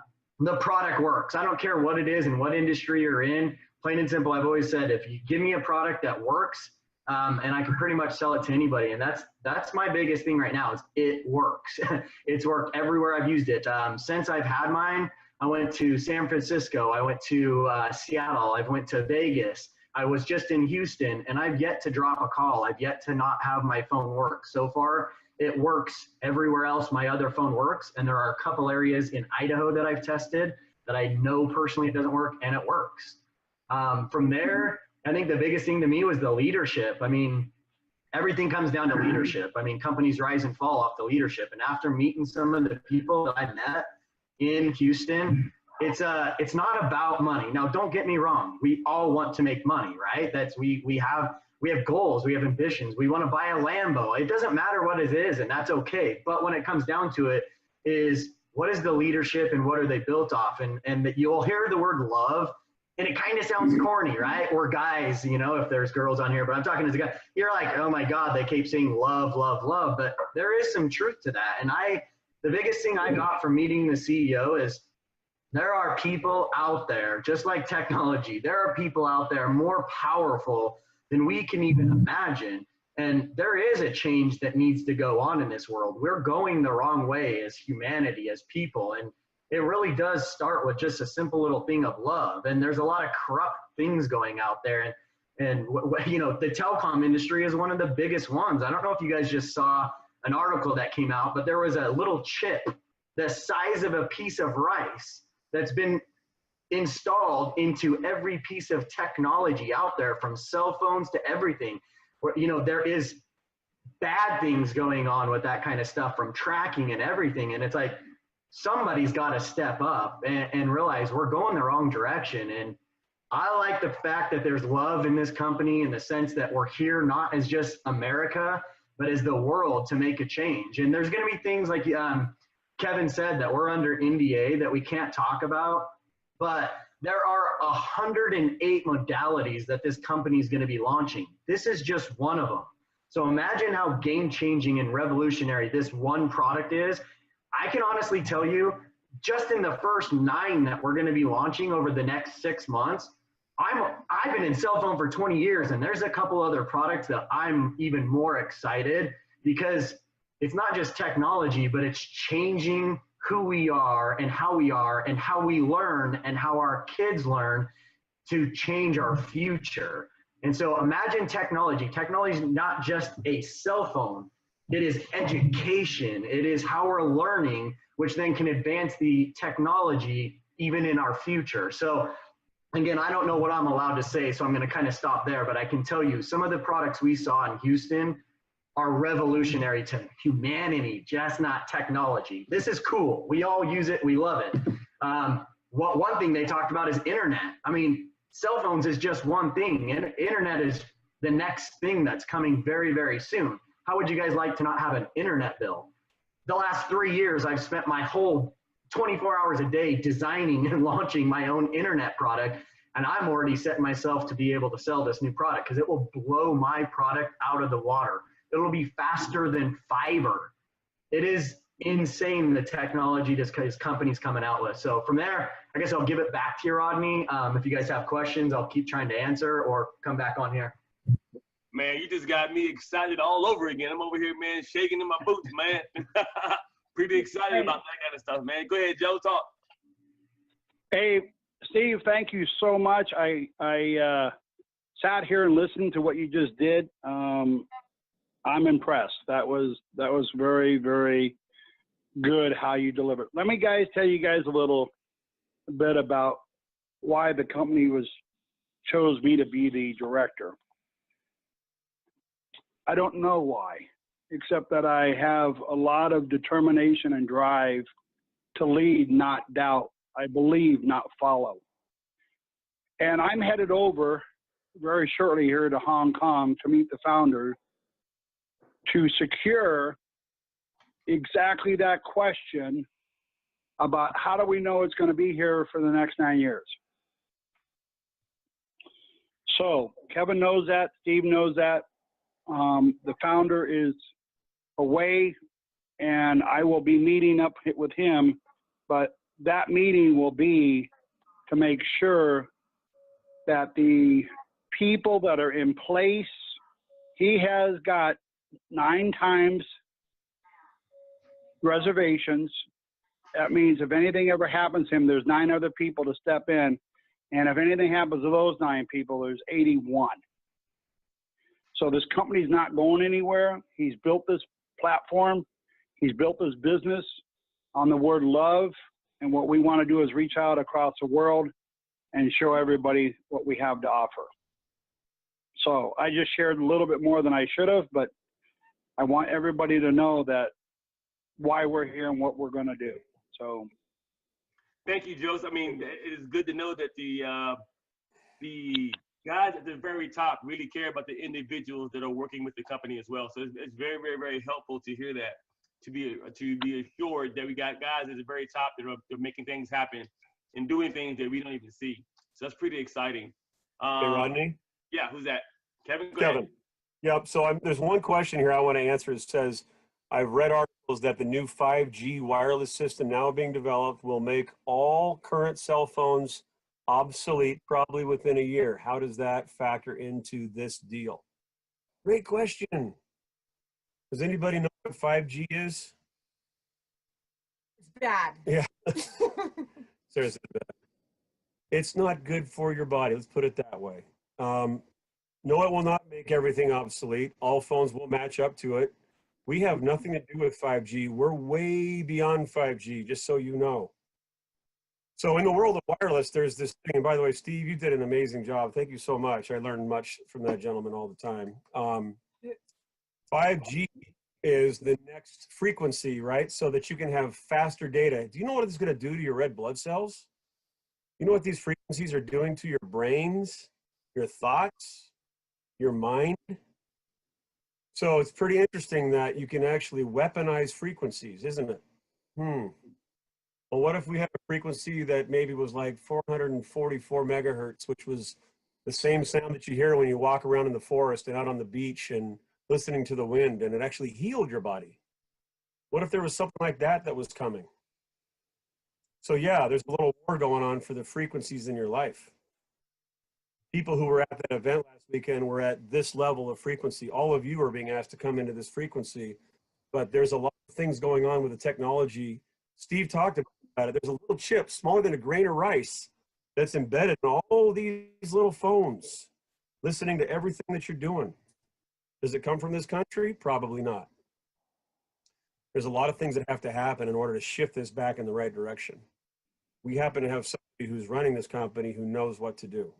The product works. I don't care what it is and what industry you're in. Plain and simple, I've always said, if you give me a product that works, and I can pretty much sell it to anybody. And that's my biggest thing right now is it works. It's worked everywhere I've used it. Since I've had mine, I went to San Francisco. I went to Seattle. I went to Vegas. I was just in Houston, and I've yet to drop a call. I've yet to not have my phone work. So far, it works everywhere else my other phone works. And there are a couple areas in Idaho that I've tested that I know personally it doesn't work, and it works. From there, I think the biggest thing to me was the leadership. I mean, everything comes down to leadership. I mean, companies rise and fall off the leadership. And after meeting some of the people that I met in Houston, it's not about money. Now, don't get me wrong. We all want to make money, right? We have goals, we have ambitions. We want to buy a Lambo. It doesn't matter what it is, and that's okay. But when it comes down to it, is what is the leadership and what are they built off? And that you'll hear the word love, and it kind of sounds corny, right? Or guys, you know, if there's girls on here, but I'm talking as a guy, you're like, oh my God, they keep saying love, love, love. But there is some truth to that. And the biggest thing I got from meeting the CEO is there are people out there, just like technology, there are people out there more powerful than we can even imagine. And there is a change that needs to go on in this world. We're going the wrong way as humanity, as people. And it really does start with just a simple little thing of love. And there's a lot of corrupt things going out there. And you know, the telecom industry is one of the biggest ones. I don't know if you guys just saw an article that came out, but there was a little chip the size of a piece of rice that's been installed into every piece of technology out there, from cell phones to everything. Where, you know, there is bad things going on with that kind of stuff, from tracking and everything. And it's like, somebody's got to step up and realize we're going the wrong direction. And I like the fact that there's love in this company, in the sense that we're here not as just America, but as the world, to make a change. And there's going to be things like Kevin said that we're under NDA that we can't talk about, but there are 108 modalities that this company is going to be launching. This is just one of them. So imagine how game-changing and revolutionary this one product is. I can honestly tell you, just in the first 9 that we're going to be launching over the next 6 months, I've been in cell phone for 20 years, and there's a couple other products that I'm even more excited, because it's not just technology, but it's changing who we are and how we learn and how our kids learn to change our future. And so imagine technology. Technology is not just a cell phone. It is education. It is how we're learning, which then can advance the technology even in our future. So again, I don't know what I'm allowed to say, so I'm going to kind of stop there. But I can tell you some of the products we saw in Houston are revolutionary to humanity, just not technology. This is cool. We all use it. We love it. One thing they talked about is internet. I mean, cell phones is just one thing. And internet is the next thing that's coming very, very soon. How would you guys like to not have an internet bill? The last 3 years, I've spent my whole 24 hours a day designing and launching my own internet product. And I'm already setting myself to be able to sell this new product, because it will blow my product out of the water. It'll be faster than fiber. It is insane, the technology this company's coming out with. So from there, I guess I'll give it back to you, Rodney. If you guys have questions, I'll keep trying to answer or come back on here. Man, you just got me excited all over again. I'm over here, man, shaking in my boots, man. Pretty excited about that kind of stuff, man. Go ahead, Joe, talk. Hey, Steve, thank you so much. I sat here and listened to what you just did. I'm impressed. That was very, very good how you delivered. Let me tell you guys a little bit about why the company chose me to be the director. I don't know why, except that I have a lot of determination and drive to lead, not doubt. I believe, not follow. And I'm headed over very shortly here to Hong Kong to meet the founder to secure exactly that question about how do we know it's going to be here for the next 9 years. So Kevin knows that, Steve knows that. The founder is away and I will be meeting up with him, but that meeting will be to make sure that the people that are in place, he has got 9 times reservations. That means if anything ever happens to him, there's 9 other people to step in. And if anything happens to those 9 people, there's 81. So this company's not going anywhere. He's built this platform. He's built this business on the word love. And what we want to do is reach out across the world and show everybody what we have to offer. So I just shared a little bit more than I should have, but I want everybody to know that why we're here and what we're going to do. So thank you, Joseph. I mean, it is good to know that the guys at the very top really care about the individuals that are working with the company as well. So it's very, very, very helpful to hear that, to be assured that we got guys at the very top that are making things happen and doing things that we don't even see. So that's pretty exciting. Hey, Rodney? Yeah, who's that? Kevin? Go Kevin. ahead. Yep. So there's one question here I want to answer. It says, I've read articles that the new 5G wireless system now being developed will make all current cell phones obsolete probably within a year. How does that factor into this deal? Great question. Does anybody know what 5G is? It's bad. Yeah. Seriously, it's not good for your body. Let's put it that way. No, it will not make everything obsolete. All phones will match up to it. We have nothing to do with 5G. We're way beyond 5G, just so you know. So in the world of wireless, there's this thing. And by the way, Steve, you did an amazing job. Thank you so much. I learn much from that gentleman all the time. 5G is the next frequency, right? So that you can have faster data. Do you know what it's going to do to your red blood cells? You know what these frequencies are doing to your brains, your thoughts, your mind? So it's pretty interesting that you can actually weaponize frequencies, isn't it? Well, what if we had a frequency that maybe was like 444 megahertz, which was the same sound that you hear when you walk around in the forest and out on the beach and listening to the wind, and it actually healed your body? What if there was something like that that was coming? So yeah, there's a little war going on for the frequencies in your life. People who were at that event last weekend were at this level of frequency. All of you are being asked to come into this frequency, but there's a lot of things going on with the technology. Steve talked about it. There's a little chip smaller than a grain of rice that's embedded in all these little phones, listening to everything that you're doing. Does it come from this country? Probably not. There's a lot of things that have to happen in order to shift this back in the right direction. We happen to have somebody who's running this company who knows what to do.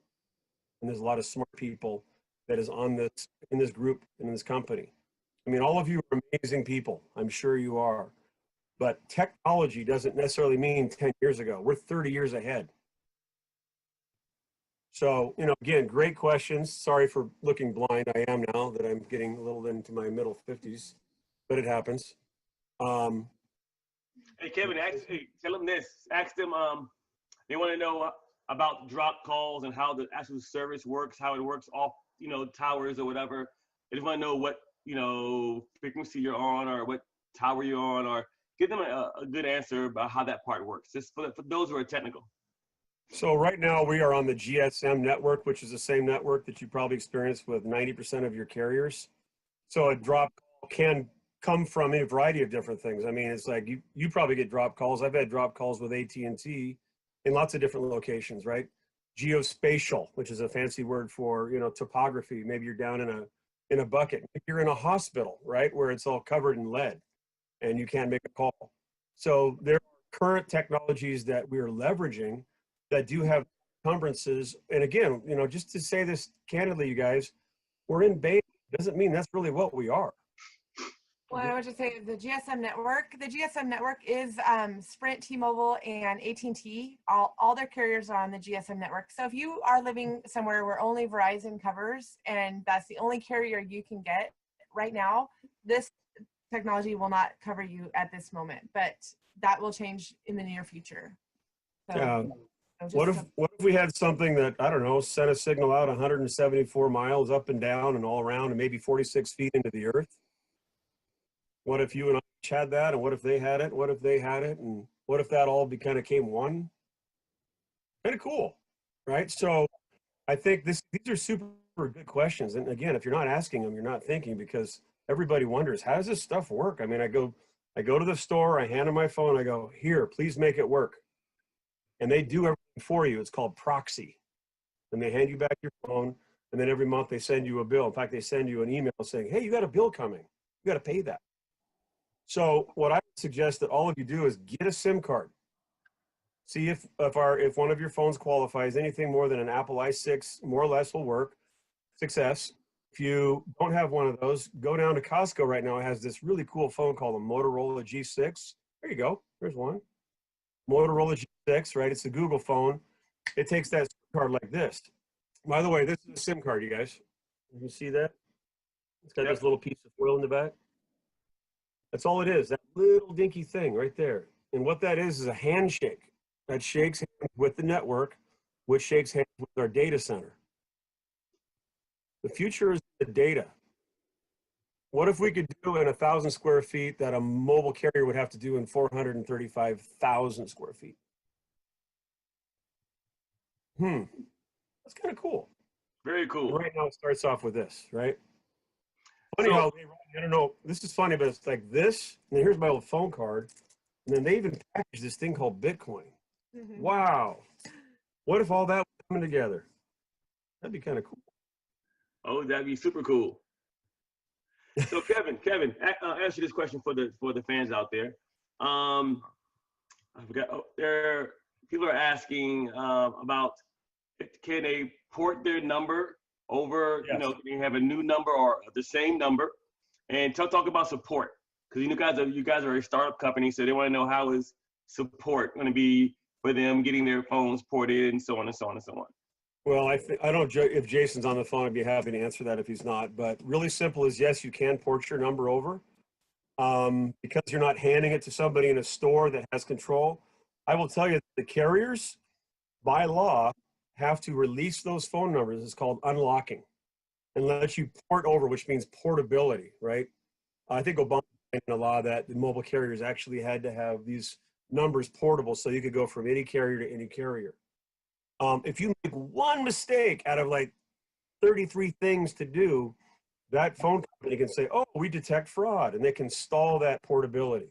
And there's a lot of smart people that is on this, in this group, and in this company. I mean, all of you are amazing people. I'm sure you are. But technology doesn't necessarily mean 10 years ago. We're 30 years ahead. So, you know, again, great questions. Sorry for looking blind. I am now that I'm getting a little into my middle 50s, but it happens. Hey, Kevin, tell them this. Ask them, they want to know about drop calls and how the actual service works, how it works off, you know, towers or whatever. They just want to know what, you know, frequency you're on or what tower you're on, or give them a good answer about how that part works, just for those who are technical. So right now we are on the GSM network, which is the same network that you probably experience with 90% of your carriers. So a drop call can come from a variety of different things. I mean, it's like you probably get drop calls. I've had drop calls with AT&T in lots of different locations, right? Geospatial, which is a fancy word for, you know, topography. Maybe you're down in a bucket. Maybe you're in a hospital, right, where it's all covered in lead and you can't make a call. So there are current technologies that we are leveraging that do have encumbrances. And again, you know, just to say this candidly, you guys, we're in beta. Doesn't mean that's really what we are. Well, I would just say the GSM network is Sprint, T-Mobile, and AT&T. All their carriers are on the GSM network. So if you are living somewhere where only Verizon covers and that's the only carrier you can get right now, this technology will not cover you at this moment, but that will change in the near future. So, what if we had something that, I don't know, sent a signal out 174 miles up and down and all around and maybe 46 feet into the earth? What if you and I each had that? And what if they had it? What if they had it? And what if that all kind of came one? Kind of cool, right? So I think these are super good questions. And again, if you're not asking them, you're not thinking, because everybody wonders, how does this stuff work? I mean, I go to the store, I hand them my phone, I go, here, please make it work. And they do everything for you. It's called proxy. And they hand you back your phone, and then every month they send you a bill. In fact, they send you an email saying, hey, you got a bill coming. You got to pay that. So what I would suggest that all of you do is get a SIM card. See if one of your phones qualifies. Anything more than an Apple i6 more or less will work. 6S. If you don't have one of those, go down to Costco right now. It has this really cool phone called a Motorola G6. There you go. There's one. Motorola G6, right? It's a Google phone. It takes that SIM card like this. By the way, this is a SIM card, you guys. You can see that? It's got this little piece of foil in the back. That's all it is, that little dinky thing right there. And what that is a handshake. That shakes hands with the network, which shakes hands with our data center. The future is the data. What if we could do in 1,000 square feet that a mobile carrier would have to do in 435,000 square feet? That's kind of cool. Very cool. And right now it starts off with this, right? Funny how I don't know, this is funny, but it's like this, and here's my old phone card, and then they even packaged this thing called Bitcoin. Wow. What if all that was coming together? That'd be kind of cool. Oh, that'd be super cool. So Kevin, I'll answer this question for the fans out there. I forgot. People are asking about, can they port their number over? Yes. You know, they have a new number or the same number, and talk about support, because you guys are a startup company, so they want to know how is support going to be for them getting their phones ported and so on and so on and so on. Well, I don't know if Jason's on the phone. I'd be happy to answer that if he's not. But really simple is, yes, you can port your number over because you're not handing it to somebody in a store that has control. I will tell you, the carriers, by law, have to release those phone numbers. It's called unlocking, and let you port over, which means portability, right? I think Obama made a law that the mobile carriers actually had to have these numbers portable so you could go from any carrier to any carrier. If you make one mistake out of like 33 things to do, that phone company can say, oh, we detect fraud, and they can stall that portability.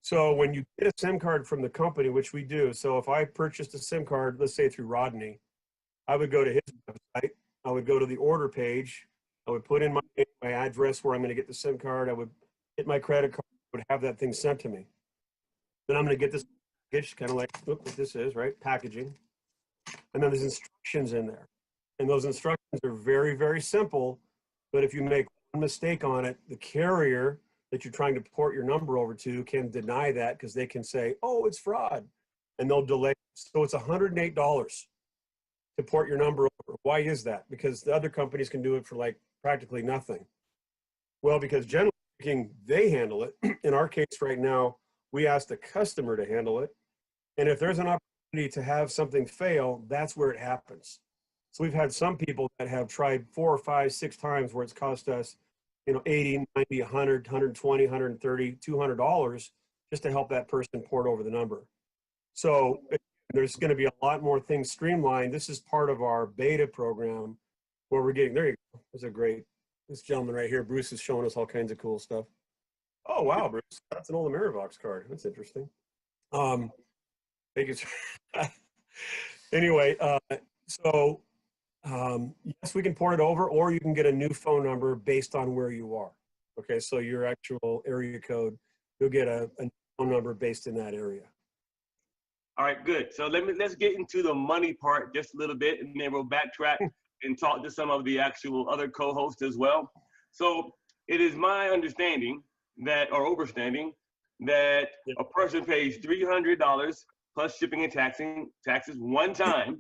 So when you get a SIM card from the company, which we do, so if I purchased a SIM card, let's say through Rodney, I would go to his website, I would go to the order page, I would put in my address where I'm going to get the SIM card, I would hit my credit card, I would have that thing sent to me. Then I'm going to get this package, kind of like, look what this is, right? Packaging. And then there's instructions in there. And those instructions are very, very simple. But if you make one mistake on it, the carrier that you're trying to port your number over to can deny that, because they can say, oh, it's fraud. And they'll delay. So it's $108 to port your number over. Why is that? Because the other companies can do it for like practically nothing. Well, because generally speaking, they handle it. In our case right now, we ask the customer to handle it. And if there's an opportunity to have something fail, that's where it happens. So we've had some people that have tried 4 or 5, 6 times where it's cost us, you know, 80, 90, 100, 120, 130, $200 just to help that person port over the number. So there's going to be a lot more things streamlined. This is part of our beta program where we're getting, there you go. This gentleman right here, Bruce, is showing us all kinds of cool stuff. Oh, wow, Bruce. That's an old Amerivox card. That's interesting. Anyway, yes, we can port it over, or you can get a new phone number based on where you are. Okay, so your actual area code, you'll get a phone number based in that area. All right, good. So let's get into the money part just a little bit, and then we'll backtrack and talk to some of the actual other co-hosts as well. So it is my understanding that, or overstanding, that a person pays $300 plus shipping and taxes one time,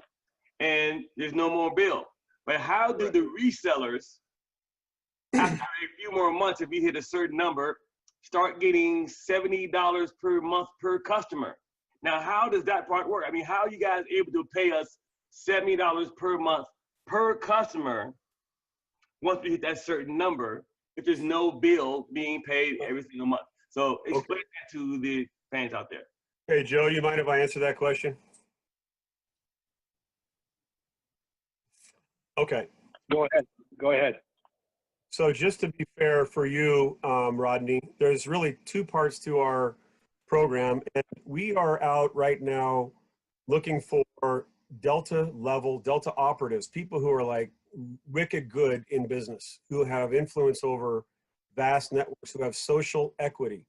and there's no more bill. But how do the resellers, after a few more months, if you hit a certain number, start getting $70 per month per customer? Now, how does that part work? I mean, how are you guys able to pay us $70 per month per customer once we hit that certain number? if there's no bill being paid every single month? So explain that to the fans out there. Hey, Joe, you mind if I answer that question? Okay. Go ahead. Go ahead. So just to be fair for you, Rodney, there's really two parts to our program. And we are out right now looking for Delta operatives, people who are like wicked good in business, who have influence over vast networks, who have social equity,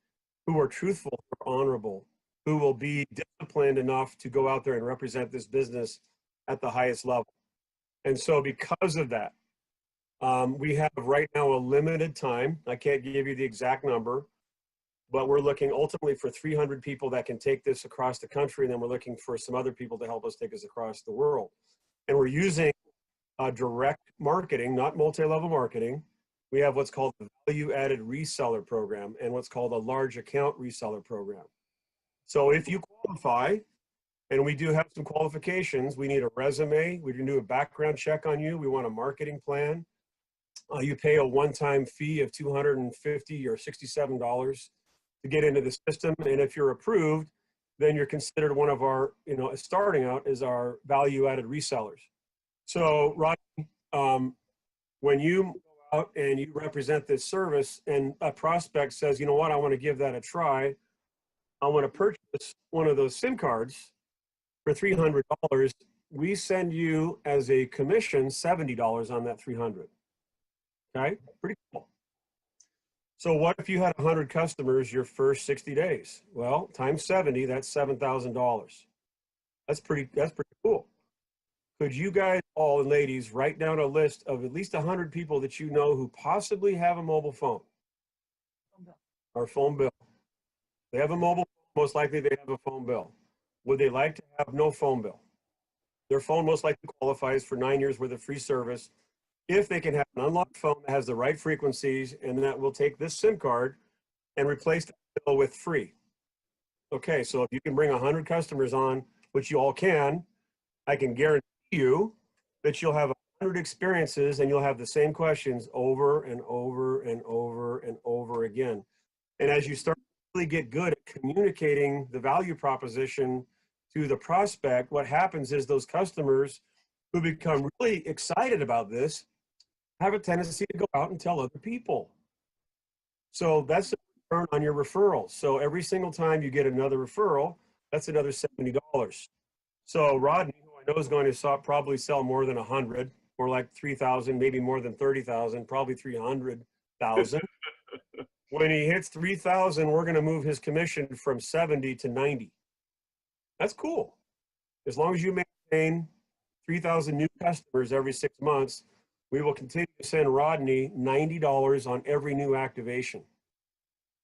who are truthful, who are honorable, who will be disciplined enough to go out there and represent this business at the highest level. And so because of that, we have right now a limited time. I can't give you the exact number, but we're looking ultimately for 300 people that can take this across the country. And then we're looking for some other people to help us take us across the world. And we're using direct marketing, not multi-level marketing. We have what's called the value-added reseller program and what's called a large account reseller program. So if you qualify, and we do have some qualifications, we need a resume, we can do a background check on you, we want a marketing plan. You pay a one-time fee of $250 or $67 to get into the system. And if you're approved, then you're considered one of our, starting out as our value-added resellers. So, Rodney, when you go out and you represent this service and a prospect says, you know what, I want to give that a try, I want to purchase one of those SIM cards for $300, we send you as a commission $70 on that $300. Okay, pretty cool. So what if you had 100 customers your first 60 days? Well, times 70, that's $7,000. That's pretty cool. Could you guys, all and ladies, write down a list of at least 100 people that you know who possibly have a mobile phone or phone bill? They have a mobile phone, most likely they have a phone bill. Would they like to have no phone bill? Their phone most likely qualifies for 9 years worth of free service if they can have an unlocked phone that has the right frequencies, and that will take this SIM card and replace the bill with free. Okay, so if you can bring 100 customers on, which you all can, I can guarantee you that you'll have 100 experiences and you'll have the same questions over and over and over and over again. And as you start to really get good at communicating the value proposition to the prospect, what happens is those customers who become really excited about this have a tendency to go out and tell other people. So that's the return on your referrals. So every single time you get another referral, that's another $70. So Rodney, who I know is going to probably sell more than 100, more like 3,000, maybe more than 30,000, probably 300,000. When he hits 3,000, we're going to move his commission from 70 to 90. That's cool. As long as you maintain 3,000 new customers every 6 months, we will continue to send Rodney $90 on every new activation.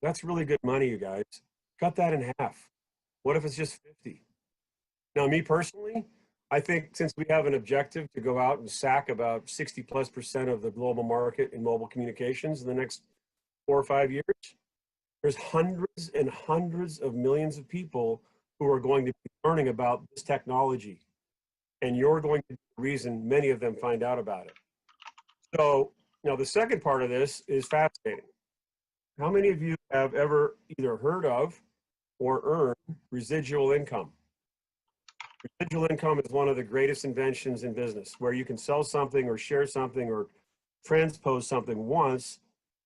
That's really good money, you guys. Cut that in half. What if it's just 50? Now, me personally, I think since we have an objective to go out and sack about 60+% of the global market in mobile communications in the next 4 or 5 years, there's hundreds and hundreds of millions of people who are going to be learning about this technology. And you're going to be the reason many of them find out about it. So now the second part of this is fascinating. How many of you have ever either heard of or earned residual income? Residual income is one of the greatest inventions in business, where you can sell something or share something or transpose something once,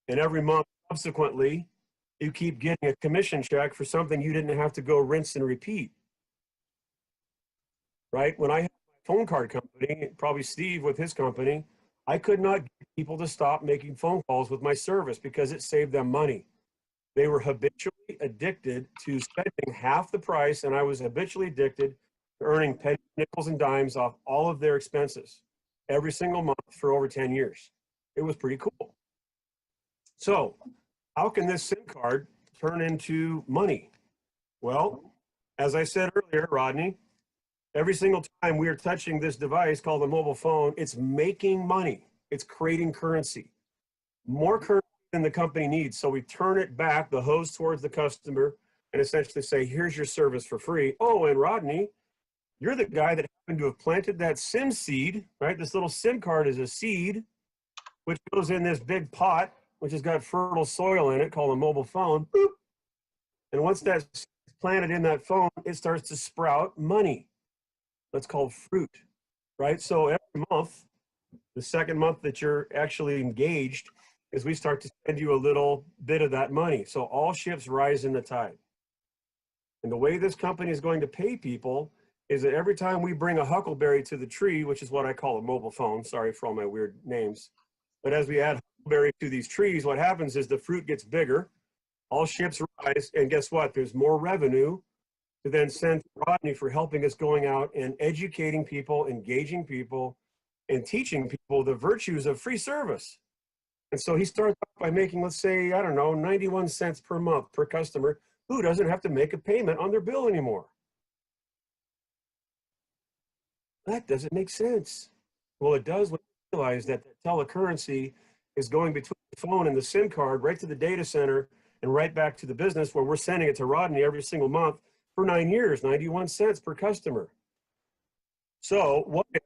and every month subsequently, you keep getting a commission check for something you didn't have to go rinse and repeat. Right? When I had my phone card company, probably Steve with his company, I could not get people to stop making phone calls with my service because it saved them money. They were habitually addicted to spending half the price, and I was habitually addicted to earning pennies, nickels, and dimes off all of their expenses every single month for over 10 years. It was pretty cool. So how can this SIM card turn into money? Well, as I said earlier, Rodney, every single time we are touching this device called a mobile phone, it's making money. It's creating currency. More currency than the company needs. So we turn it back, the hose towards the customer, and essentially say, here's your service for free. Oh, and Rodney, you're the guy that happened to have planted that SIM seed, right? This little SIM card is a seed, which goes in this big pot which has got fertile soil in it called a mobile phone. Boop. And once that's planted in that phone, it starts to sprout money. That's called fruit, right? So every month, the second month that you're actually engaged, is we start to send you a little bit of that money. So all ships rise in the tide. And the way this company is going to pay people is that every time we bring a huckleberry to the tree, which is what I call a mobile phone, sorry for all my weird names, but as we add huckleberry to these trees, what happens is the fruit gets bigger, all ships rise, and guess what? There's more revenue to then send to Rodney for helping us going out and educating people, engaging people, and teaching people the virtues of free service. And so he starts off by making, let's say, I don't know, 91 cents per month per customer who doesn't have to make a payment on their bill anymore. That doesn't make sense. Well, it does when you realize that the telecurrency is going between the phone and the SIM card right to the data center and right back to the business where we're sending it to Rodney every single month for 9 years, 91 cents per customer. So what if,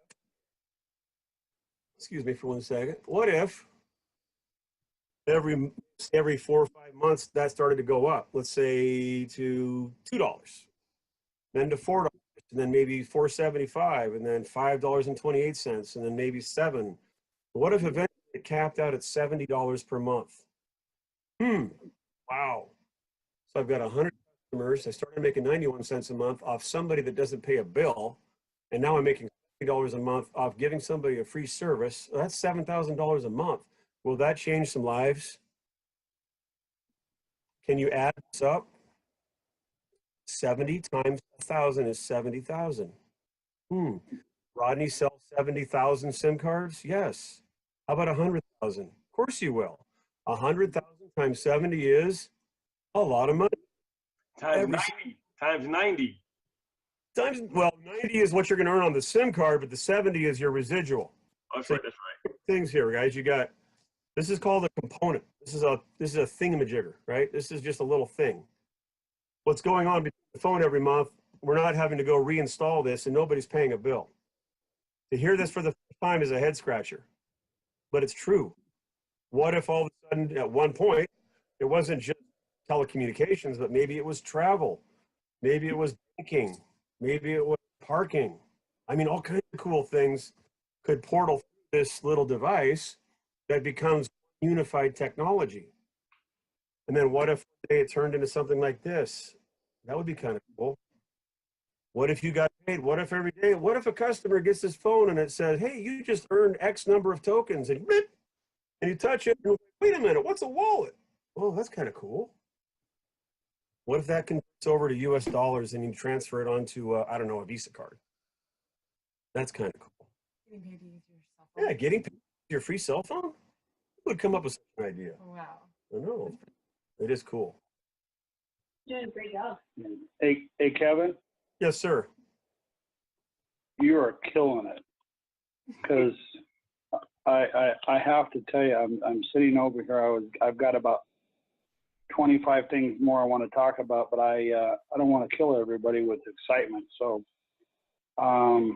excuse me for 1 second, what if every 4 or 5 months that started to go up, let's say to $2, then to $4, and then maybe $4.75, and then $5.28, and then maybe $7. What if eventually it capped out at $70 per month? Wow. So I've got 100 customers. I started making 91 cents a month off somebody that doesn't pay a bill, and now I'm making $70 a month off giving somebody a free service. That's $7,000 a month. Will that change some lives? Can you add this up? 70 times 1,000 is 70,000. Rodney sells 70,000 SIM cards? Yes. How about 100,000? Of course you will. 100,000 times 70 is a lot of money. Times 90. Times 90. Well, 90 is what you're going to earn on the SIM card, but the 70 is your residual. Oh, that's right. That's right. Things here, guys. You got, this is called a component. This is a thingamajigger, right? This is just a little thing. What's going on between the phone every month, we're not having to go reinstall this and nobody's paying a bill. To hear this for the first time is a head scratcher, but it's true. What if all of a sudden at one point, it wasn't just telecommunications, but maybe it was travel, maybe it was banking, maybe it was parking. I mean, all kinds of cool things could portal through this little device that becomes unified technology. And then what if one day it turned into something like this? That would be kind of cool. What if you got paid? What if every day, what if a customer gets this phone and it says, hey, you just earned X number of tokens, and you touch it, and wait a minute, what's a wallet? Oh, that's kind of cool. What if that converts over to US dollars and you transfer it onto, I don't know, a Visa card? That's kind of cool. Getting paid to use your cell phone. Yeah, getting paid with your free cell phone? Who would come up with such an idea? Wow. I know. It is cool. You're doing a great job. Hey, Kevin, Yes, sir. you are killing it. Because I have to tell you, I'm sitting over here. I've got about 25 things more I want to talk about, but I don't want to kill everybody with excitement. So I'd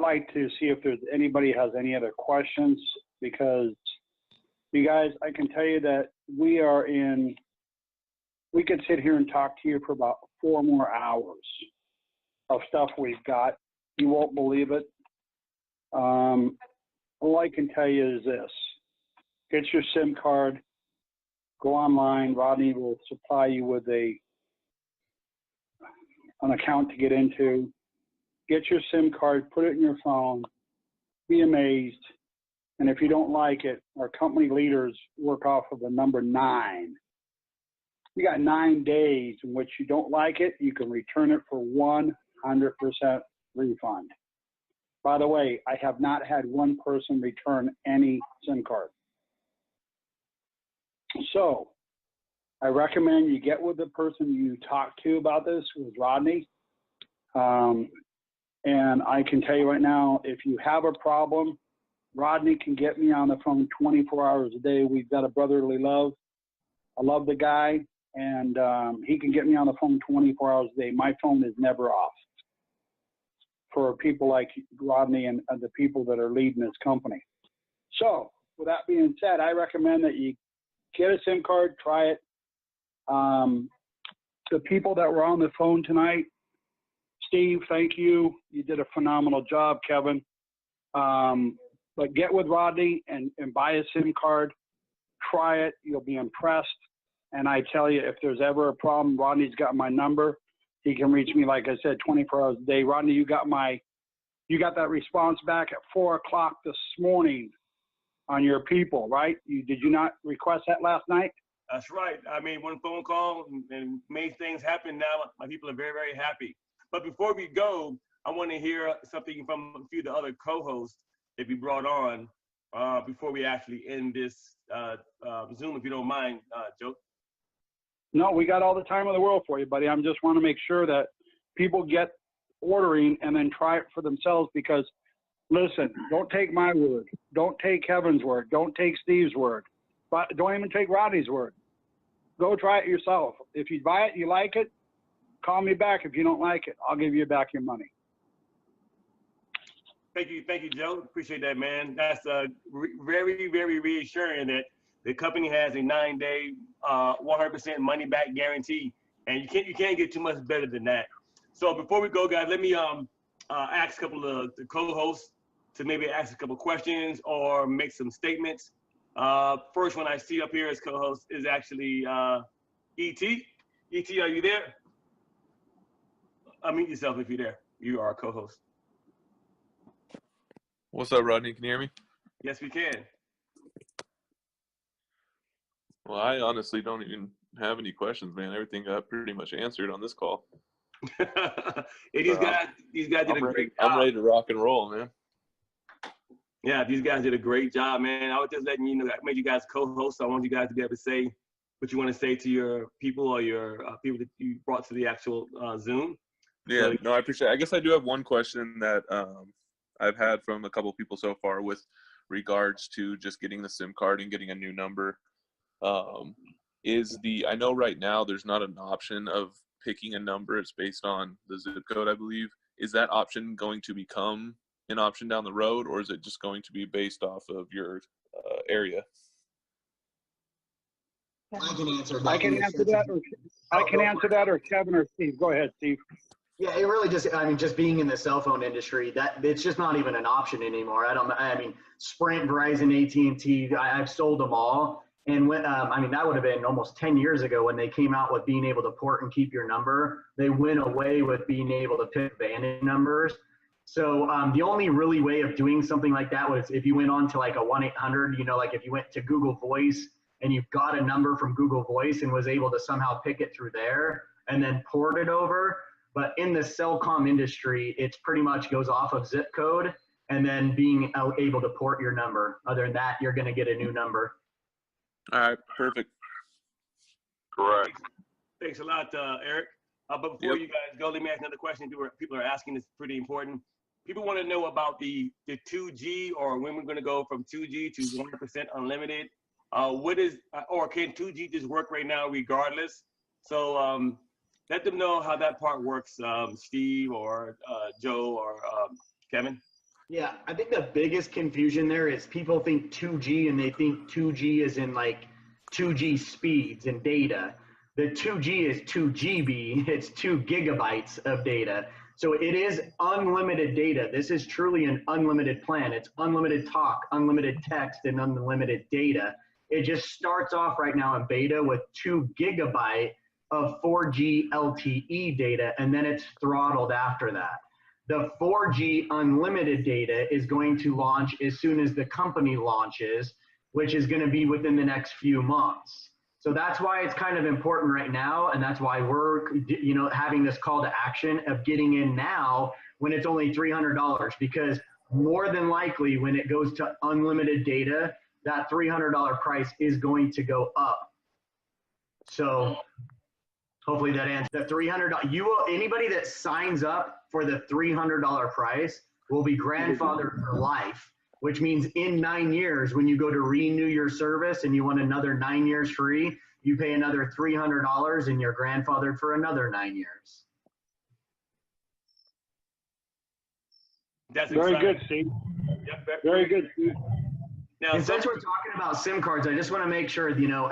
like to see if there's anybody has any other questions, because you guys, I can tell you that we could sit here and talk to you for about 4 more hours of stuff we've got. You won't believe it. All I can tell you is this: get your SIM card, go online. Rodney will supply you with an account to get into. Get your SIM card, put it in your phone, be amazed. And if you don't like it, our company leaders work off of the number 9. You got 9 days in which you don't like it, you can return it for 100% refund. By the way, I have not had one person return any SIM card. So I recommend you get with the person you talk to about this, with Rodney. And I can tell you right now, if you have a problem, Rodney can get me on the phone 24 hours a day. We've got a brotherly love. I love the guy, and he can get me on the phone 24 hours a day. My phone is never off for people like Rodney and the people that are leading this company. So with that being said, I recommend that you get a SIM card, try it. The people that were on the phone tonight, Steve, thank you. You did a phenomenal job, Kevin. But get with Rodney and buy a SIM card. Try it. You'll be impressed. And I tell you, if there's ever a problem, Rodney's got my number. He can reach me, like I said, 24 hours a day. Rodney, you got that response back at 4 o'clock this morning on your people, right? Did you not request that last night? That's right. I mean, one phone call and made things happen. Now my people are very, very happy. But before we go, I want to hear something from a few of the other co-hosts that we brought on before we actually end this Zoom, if you don't mind, Joe. No, we got all the time in the world for you, buddy. I just want to make sure that people get ordering and then try it for themselves, because listen, don't take my word. Don't take Kevin's word. Don't take Steve's word. But don't even take Rodney's word. Go try it yourself. If you buy it, you like it, call me back. If you don't like it, I'll give you back your money. Thank you, Joe. Appreciate that, man. That's very, very reassuring that the company has a 9-day, 100% money back guarantee, and you can't get too much better than that. So before we go, guys, let me ask a couple of the co-hosts to maybe ask a couple questions or make some statements. First one I see up here as co-host is actually E.T. E.T., are you there? Unmute yourself if you're there. You are a co-host. What's up, Rodney? Can you hear me? Yes, we can. Well, I honestly don't even have any questions, man. Everything got pretty much answered on this call. These guys did a great job. I'm ready to rock and roll, man. Yeah, these guys did a great job, man. I was just letting you know, I made you guys co-hosts. I want you guys to be able to say what you want to say to your people or your people that you brought to the actual Zoom. Yeah, no, I appreciate it. I guess I do have one question that I've had from a couple of people so far with regards to just getting the SIM card and getting a new number. I know right now there's not an option of picking a number. It's based on the zip code, I believe. Is that option going to become an option down the road, or is it just going to be based off of your area? I can answer that. I can answer that, or Kevin or Steve. Go ahead, Steve. Yeah, it really just, I mean, just being in the cell phone industry, that it's just not even an option anymore. I mean, Sprint, Verizon, AT&T, I've sold them all. And when, I mean, that would have been almost 10 years ago when they came out with being able to port and keep your number. They went away with being able to pick abandoned numbers. So the only really way of doing something like that was if you went on to like a 1-800, you know, like if you went to Google Voice and you got a number from Google Voice and was able to somehow pick it through there and then port it over. But in the cellcom industry, it's pretty much goes off of zip code and then being able to port your number. Other than that, you're going to get a new number. All right, perfect. Correct. Thanks a lot, Eric. But before you guys go, let me ask another question. People are asking, this is pretty important. People want to know about the 2G, or when we're going to go from 2G to 100% unlimited. What is, or can 2G just work right now regardless? So let them know how that part works, Steve or Joe or Kevin. Yeah, I think the biggest confusion there is people think 2G and they think 2G is in like 2G speeds and data. The 2G is 2 GB, it's 2 gigabytes of data. So it is unlimited data. This is truly an unlimited plan. It's unlimited talk, unlimited text, and unlimited data. It just starts off right now in beta with 2 gigabyte of 4G LTE data, and then it's throttled after that. The 4G unlimited data is going to launch as soon as the company launches, which is going to be within the next few months. So that's why it's kind of important right now, and that's why we're, you know, having this call to action of getting in now when it's only $300, because more than likely when it goes to unlimited data, that $300 price is going to go up. So hopefully that answers the $300. You will, anybody that signs up for the $300 price will be grandfathered for life, which means in 9 years, when you go to renew your service and you want another 9 years free, you pay another $300 and you're grandfathered for another 9 years. That's very exciting. good, Steve. Yep, very good, Steve. Now, And since we're talking about SIM cards, I just want to make sure, you know,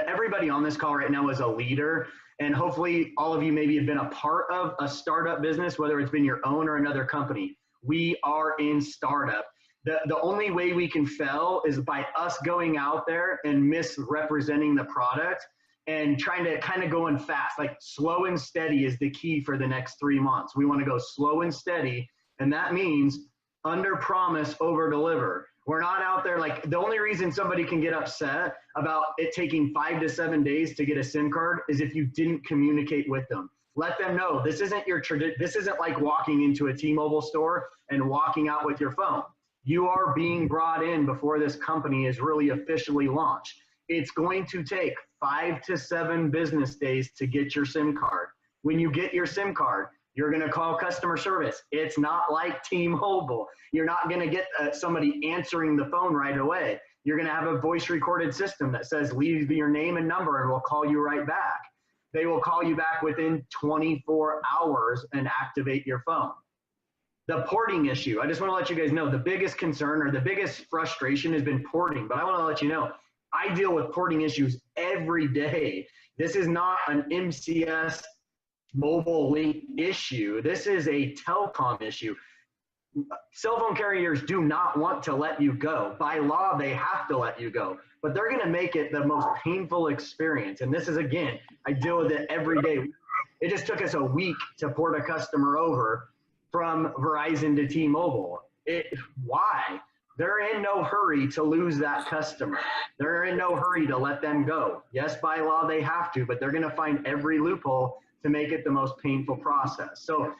everybody on this call right now is a leader. And hopefully all of you maybe have been a part of a startup business, whether it's been your own or another company. We are in startup. The only way we can fail is by us going out there and misrepresenting the product and trying to kind of going fast. Like slow and steady is the key for the next 3 months. We want to go slow and steady. And that means under promise, over deliver. We're not out there like the only reason somebody can get upset about it taking 5 to 7 days to get a SIM card is if you didn't communicate with them. Let them know this isn't your this isn't like walking into a T-Mobile store and walking out with your phone. You are being brought in before this company is really officially launched. It's going to take 5 to 7 business days to get your SIM card. When you get your SIM card, you're going to call customer service. It's not like T-Mobile. You're not going to get somebody answering the phone right away. You're going to have a voice recorded system that says, leave your name and number and we'll call you right back. They will call you back within 24 hours and activate your phone. The porting issue, I just want to let you guys know the biggest concern or the biggest frustration has been porting, but I want to let you know, I deal with porting issues every day. This is not an MCS mobile link issue. This is a telecom issue. Cell phone carriers do not want to let you go. By law, they have to let you go, but they're going to make it the most painful experience. And this is, again, I deal with it every day. It just took us a week to port a customer over from Verizon to T-Mobile. Why? They're in no hurry to lose that customer. They're in no hurry to let them go. Yes, by law, they have to, but they're going to find every loophole to make it the most painful process. So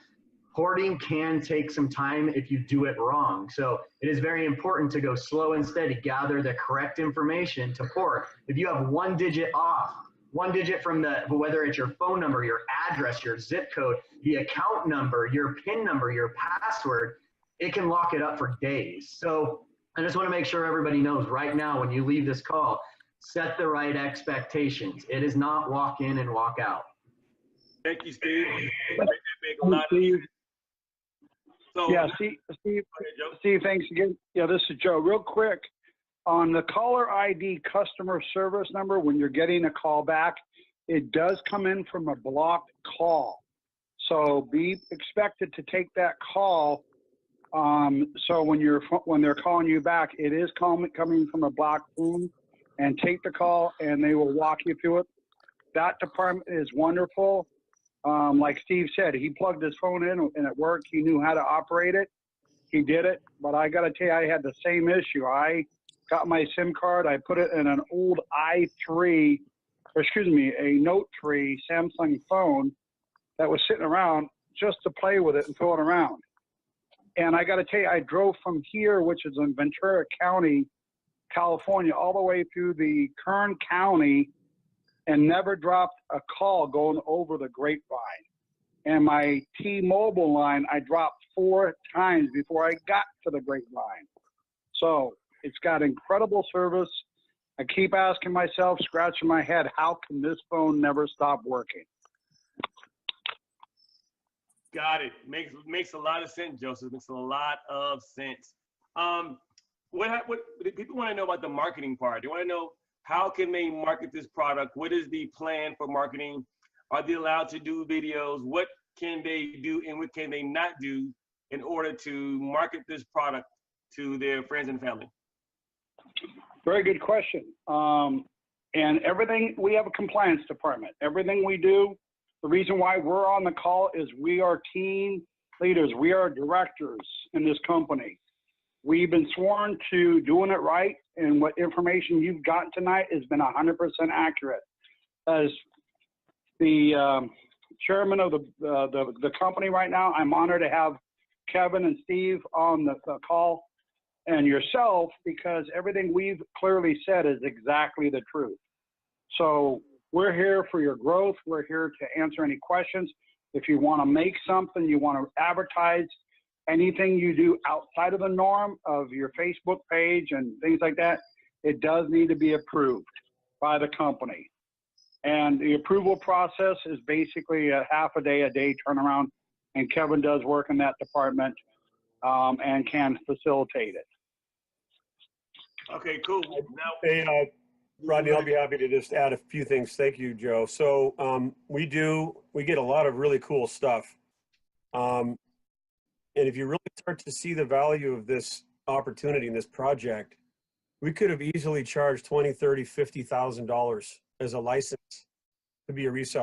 porting can take some time if you do it wrong. So it is very important to go slow and steady, gather the correct information to port. If you have 1 digit off, 1 digit from whether it's your phone number, your address, your zip code, the account number, your PIN number, your password, it can lock it up for days. So I just want to make sure everybody knows right now when you leave this call, set the right expectations. It is not walk in and walk out. Thank you, Steve. Make a lot of sense. So, yeah, Steve, thanks again. Yeah, this is Joe. Real quick, on the caller ID customer service number, when you're getting a call back, it does come in from a blocked call. So be expected to take that call. So when they're calling you back, it is coming from a blocked phone, and take the call and they will walk you through it. That department is wonderful. Like Steve said, he plugged his phone in and it worked. He knew how to operate it. He did it. But I got to tell you, I had the same issue. I got my SIM card. I put it in an old a Note 3 Samsung phone that was sitting around just to play with it and throw it around. And I got to tell you, I drove from here, which is in Ventura County, California, all the way through the Kern County, and never dropped a call going over the grapevine. And my T-Mobile line, I dropped 4 times before I got to the grapevine. So it's got incredible service. I keep asking myself, scratching my head, how can this phone never stop working? Got it. Makes a lot of sense, Joseph. Makes a lot of sense. What people want to know about the marketing part? They want to know, how can they market this product? What is the plan for marketing? Are they allowed to do videos? What can they do and what can they not do in order to market this product to their friends and family? Very good question. And everything, we have a compliance department. Everything we do, the reason why we're on the call is we are team leaders. We are directors in this company. We've been sworn to doing it right, and what information you've gotten tonight has been 100% accurate. As the chairman of the company right now, I'm honored to have Kevin and Steve on the call, and yourself, because everything we've clearly said is exactly the truth. So we're here for your growth. We're here to answer any questions. If you want to make something, you want to advertise, anything you do outside of the norm of your Facebook page and things like that, it does need to be approved by the company. And the approval process is basically a half a day turnaround, and Kevin does work in that department and can facilitate it. Okay, cool. Now, Hey, Rodney, I'll be happy to just add a few things. Thank you, Joe. So we get a lot of really cool stuff. And if you really start to see the value of this opportunity in this project, we could have easily charged $20,000, $30,000, $50,000 as a license to be a reseller.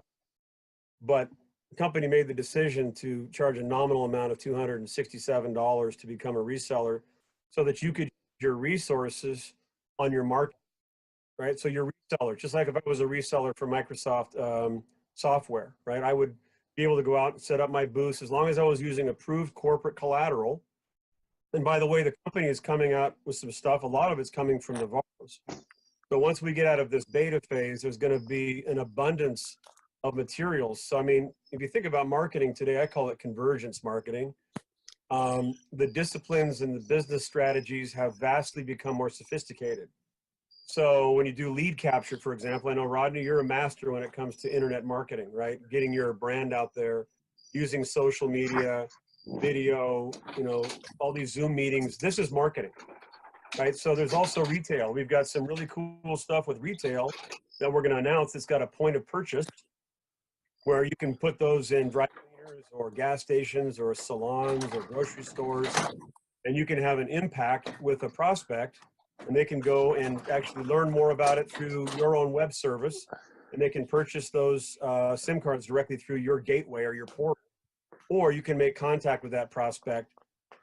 But the company made the decision to charge a nominal amount of $267 to become a reseller so that you could use your resources on your market, right? So your reseller, just like if I was a reseller for Microsoft software, right? I would be able to go out and set up my booths as long as I was using approved corporate collateral. And by the way, the company is coming out with some stuff. A lot of it's coming from Navarro's. So once we get out of this beta phase, there's going to be an abundance of materials. So, I mean, if you think about marketing today, I call it convergence marketing. The disciplines and the business strategies have vastly become more sophisticated. So when you do lead capture, for example, I know, Rodney, you're a master when it comes to internet marketing, right? Getting your brand out there, using social media, video, you know, all these Zoom meetings. This is marketing, right? So there's also retail. We've got some really cool stuff with retail that we're going to announce. It's got a point of purchase where you can put those in dry cleaners or gas stations or salons or grocery stores, and you can have an impact with a prospect, and they can go and actually learn more about it through your own web service, and they can purchase those SIM cards directly through your gateway or your portal. Or you can make contact with that prospect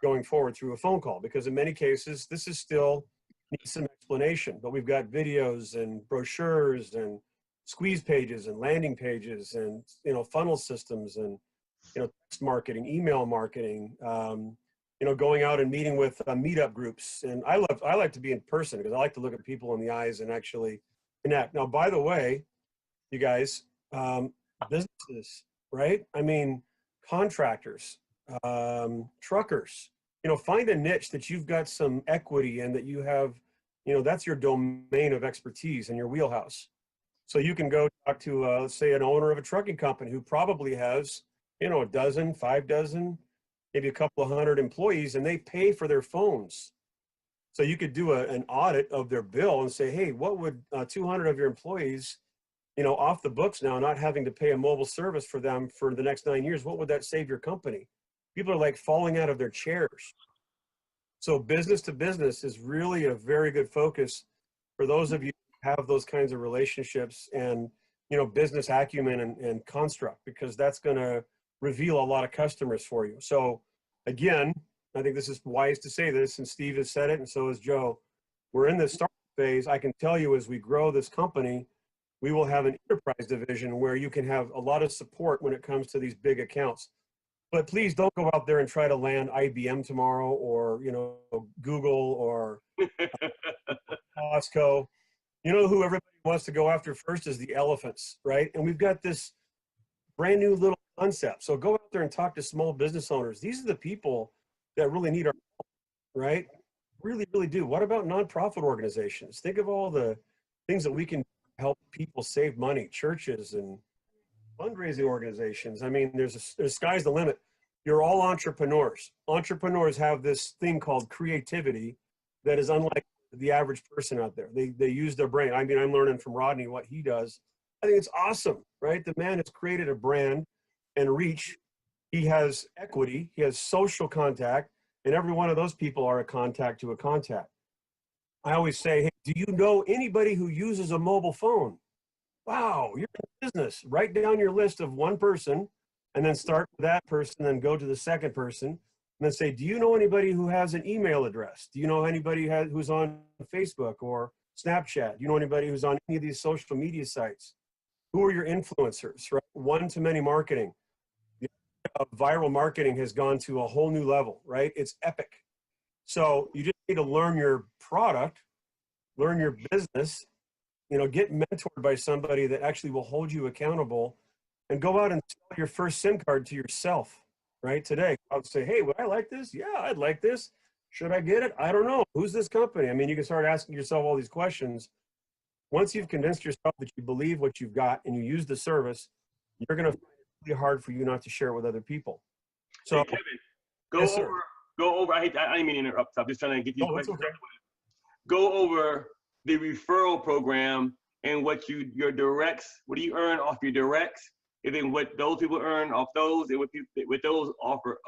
going forward through a phone call, because in many cases, this is still needs some explanation, but we've got videos and brochures and squeeze pages and landing pages and, you know, funnel systems and, you know, text marketing, email marketing, you know, going out and meeting with meetup groups. And I like to be in person because I like to look at people in the eyes and actually connect. Now, by the way, you guys, businesses, right? I mean, contractors, truckers, you know, find a niche that you've got some equity in, that you have, you know, that's your domain of expertise and your wheelhouse. So you can go talk to, let's say, an owner of a trucking company who probably has, you know, a dozen, 5 dozen, maybe a couple of hundred employees, and they pay for their phones. So you could do an audit of their bill and say, hey, what would 200 of your employees, you know, off the books now, not having to pay a mobile service for them for the next 9 years, what would that save your company? People are like falling out of their chairs. So business to business is really a very good focus for those of you who have those kinds of relationships and, you know, business acumen and construct, because that's going to reveal a lot of customers for you. So again, I think this is wise to say this, and Steve has said it, and so has Joe. We're in the start phase. I can tell you, as we grow this company, we will have an enterprise division where you can have a lot of support when it comes to these big accounts. But please don't go out there and try to land IBM tomorrow, or, you know, Google or Costco. You know who everybody wants to go after first is the elephants, right? And we've got this brand new little concept. So go out there and talk to small business owners. These are the people that really need our help, right? Really, really do. What about nonprofit organizations? Think of all the things that we can help people save money, churches and fundraising organizations. I mean, there's sky's the limit. You're all entrepreneurs. Entrepreneurs have this thing called creativity that is unlike the average person out there. They use their brain. I mean, I'm learning from Rodney what he does. I think it's awesome, right? The man has created a brand and reach. He has equity, he has social contact, and every one of those people are a contact to a contact. I always say, hey, do you know anybody who uses a mobile phone? Wow, you're in business. Write down your list of one person and then start with that person, then go to the second person and then say, do you know anybody who has an email address? Do you know anybody who's on Facebook or Snapchat? Do you know anybody who's on any of these social media sites? Who are your influencers, right? One-to-many marketing. Viral marketing has gone to a whole new level, right? It's epic. So you just need to learn your product, learn your business, you know, get mentored by somebody that actually will hold you accountable, and go out and sell your first SIM card to yourself, right? Today, I would say, hey, would I like this? Yeah, I'd like this. Should I get it? I don't know. Who's this company? I mean, you can start asking yourself all these questions. Once you've convinced yourself that you believe what you've got and you use the service, you're going to find it really hard for you not to share it with other people. So, hey, Kevin, go over. I didn't mean to interrupt. I'm just trying to get these questions. Okay. go over the referral program and what your directs, what do you earn off your directs, and then what those people earn off those, and what those offer,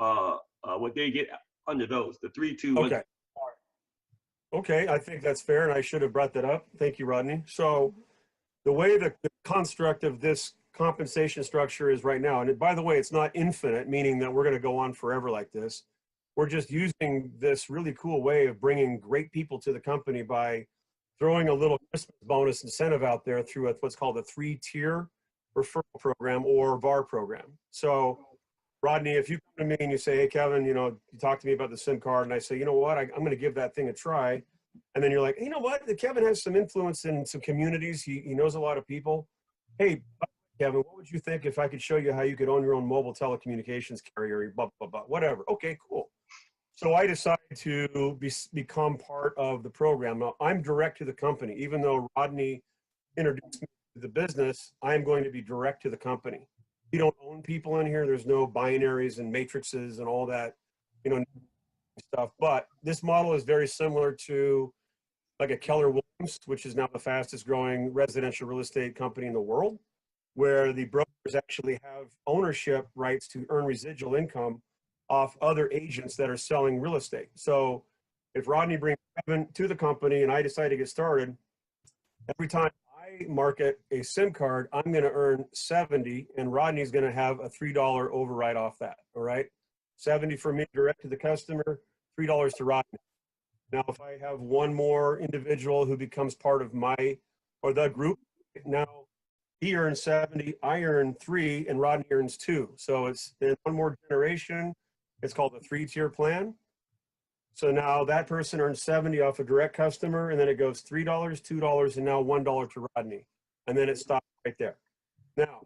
what they get under those, the 3, 2, 1. Okay. Okay, I think that's fair, and I should have brought that up. Thank you, Rodney. So the way the construct of this compensation structure is right now, and by the way, it's not infinite, meaning that we're going to go on forever like this. We're just using this really cool way of bringing great people to the company by throwing a little Christmas bonus incentive out there through what's called a 3-tier referral program or VAR program. So Rodney, if you come to me and you say, hey, Kevin, you talk to me about the SIM card, and I say, you know what, I'm going to give that thing a try. And then you're like, you know what, Kevin has some influence in some communities. He knows a lot of people. Hey, Kevin, what would you think if I could show you how you could own your own mobile telecommunications carrier, blah, blah, blah, whatever. Okay, cool. So I decided to become part of the program. Now, I'm direct to the company. Even though Rodney introduced me to the business, I am going to be direct to the company. We don't own people in here. There's no binaries and matrices and all that, stuff. But this model is very similar to like a Keller Williams, which is now the fastest growing residential real estate company in the world, where the brokers actually have ownership rights to earn residual income off other agents that are selling real estate. So if Rodney brings Kevin to the company and I decide to get started, every time I market a SIM card, I'm going to earn 70, and Rodney's going to have a $3 override off that. All right, 70 for me direct to the customer, $3 to Rodney. Now, if I have one more individual who becomes part of the group, now he earns 70, I earn 3, and Rodney earns 2. So it's in one more generation. It's called a 3-tier plan. So now that person earns 70 off a direct customer, and then it goes $3, $2, and now $1 to Rodney. And then it stops right there. Now,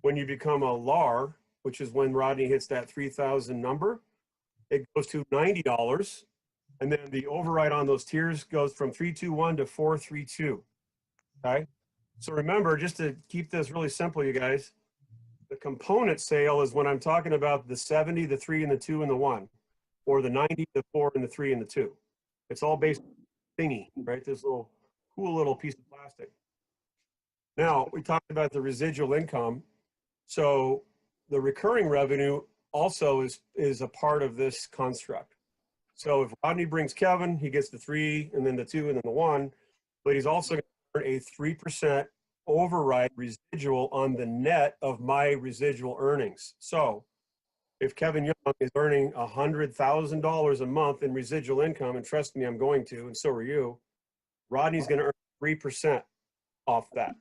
when you become a LAR, which is when Rodney hits that 3,000 number, it goes to $90. And then the override on those tiers goes from 321 to 432. Okay. So remember, just to keep this really simple, you guys, the component sale is when I'm talking about the 70, the 3, and the 2, and the 1, or the 90, the 4, and the 3, and the 2. It's all based on thingy, right? This little cool little piece of plastic. Now, we talked about the residual income. So the recurring revenue also is a part of this construct. So if Rodney brings Kevin, he gets the 3, and then the 2, and then the 1, but he's also going to earn a 3% override residual on the net of my residual earnings. So if Kevin Young is earning $100,000 a month in residual income, and trust me, I'm going to, and so are you, Rodney's going to earn 3% off that.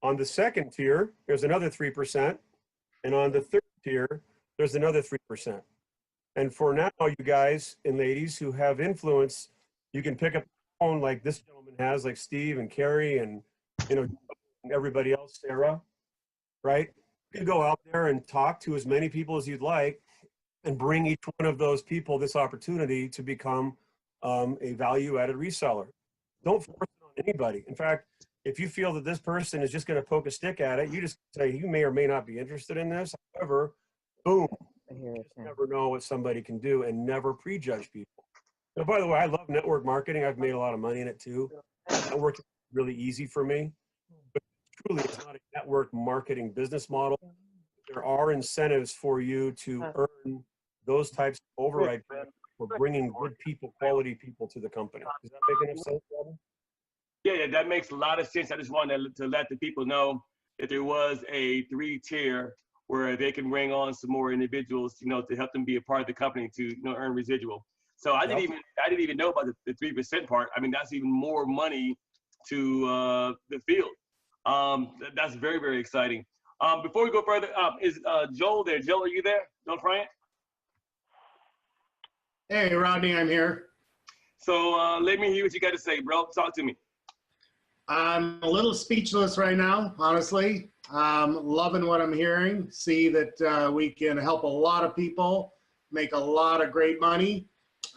On the second tier, there's another 3%, and on the third tier, there's another 3%. And for now, you guys and ladies who have influence, you can pick up the phone like this gentleman has, like Steve and Carrie and everybody else, Sarah, right? You can go out there and talk to as many people as you'd like and bring each one of those people this opportunity to become a value-added reseller. Don't force it on anybody. In fact, if you feel that this person is just going to poke a stick at it, you just say, you may or may not be interested in this. However, boom, you just never know what somebody can do, and never prejudge people. Now, by the way, I love network marketing. I've made a lot of money in it too. Network is really easy for me, but truly it's not a network marketing business model. There are incentives for you to earn those types of override for bringing good people, quality people to the company. Does that make enough sense, Robin? Yeah, that makes a lot of sense. I just wanted to let the people know that there was a 3-tier where they can bring on some more individuals, to help them be a part of the company to, earn residual. So I didn't even know about the 3% part. I mean, that's even more money to the field. That's very, very exciting. Before we go further, is Joel there? Joel, are you there? Joel Bryant? Hey, Rodney, I'm here. So let me hear what you got to say, bro. Talk to me. I'm a little speechless right now, honestly. Loving what I'm hearing. See that we can help a lot of people make a lot of great money.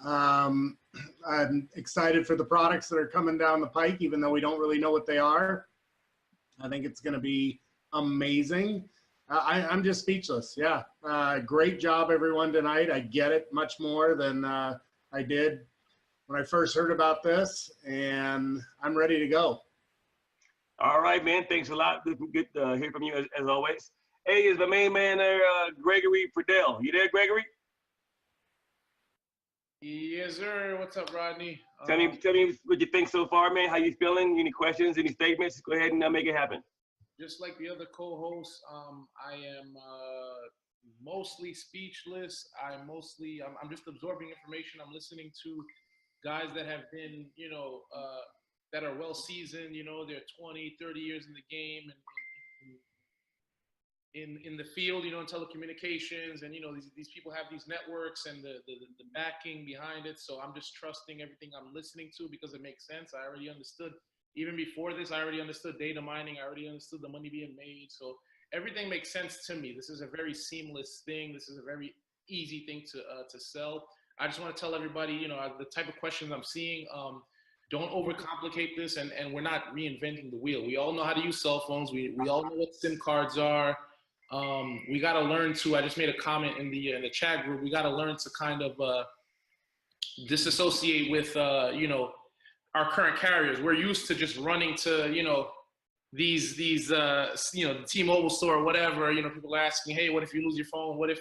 I'm excited for the products that are coming down the pike, even though we don't really know what they are. I think it's going to be amazing. I'm just speechless. Yeah. Great job, everyone, tonight. I get it much more than I did when I first heard about this, and I'm ready to go. All right, man. Thanks a lot. Good to hear from you as always. Hey, is the main man there, Gregory Pradell? You there, Gregory? Yes, sir. What's up, Rodney? Tell me what you think so far, man. How you feeling? Any questions? Any statements? Go ahead and make it happen. Just like the other co-hosts, I am mostly speechless. I'm just absorbing information. I'm listening to guys that have been, that are well seasoned. They're 20, 30 years in the game and in the field, in telecommunications, and these people have these networks and the backing behind it. So I'm just trusting everything I'm listening to because it makes sense. I already understood, even before this, I already understood data mining. I already understood the money being made. So everything makes sense to me. This is a very seamless thing. This is a very easy thing to sell. I just want to tell everybody, the type of questions I'm seeing, don't overcomplicate this, and we're not reinventing the wheel. We all know how to use cell phones. We all know what SIM cards are. We got to learn to, I just made a comment in the chat group, we got to learn to kind of disassociate with, our current carriers. We're used to just running to, these the T-Mobile store or whatever, people are asking, hey, what if you lose your phone? What if,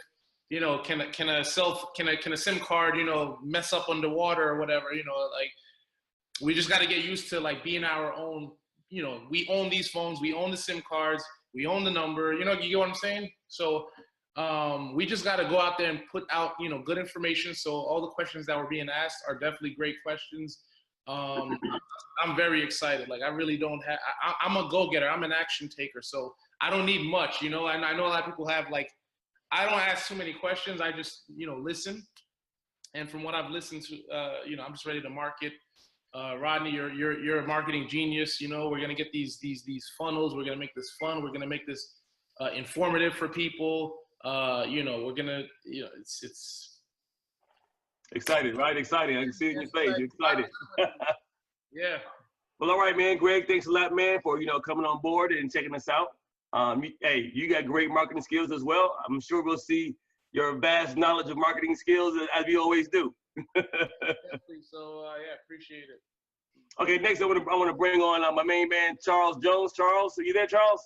can a SIM card, mess up underwater or whatever, like, we just got to get used to like being our own, we own these phones, we own the SIM cards, we own the number, you get what I'm saying? So we just got to go out there and put out, good information. So all the questions that were being asked are definitely great questions. I'm very excited. Like I really don't have, I'm a go-getter. I'm an action taker. So I don't need much, and I know a lot of people have like, I don't ask too many questions. I just, listen. And from what I've listened to, I'm just ready to market. Rodney, you're a marketing genius. We're gonna get these funnels. We're gonna make this fun. We're gonna make this informative for people. We're gonna, it's excited, right? Excited. I can see it in your face. You're excited. Yeah. Well, all right, man. Greg, thanks a lot, man, for coming on board and checking us out. Hey, you got great marketing skills as well. I'm sure we'll see your vast knowledge of marketing skills as we always do. Definitely. So yeah, appreciate it. Okay, next I want to bring on my main man, Charles Jones. Charles, are you there, Charles?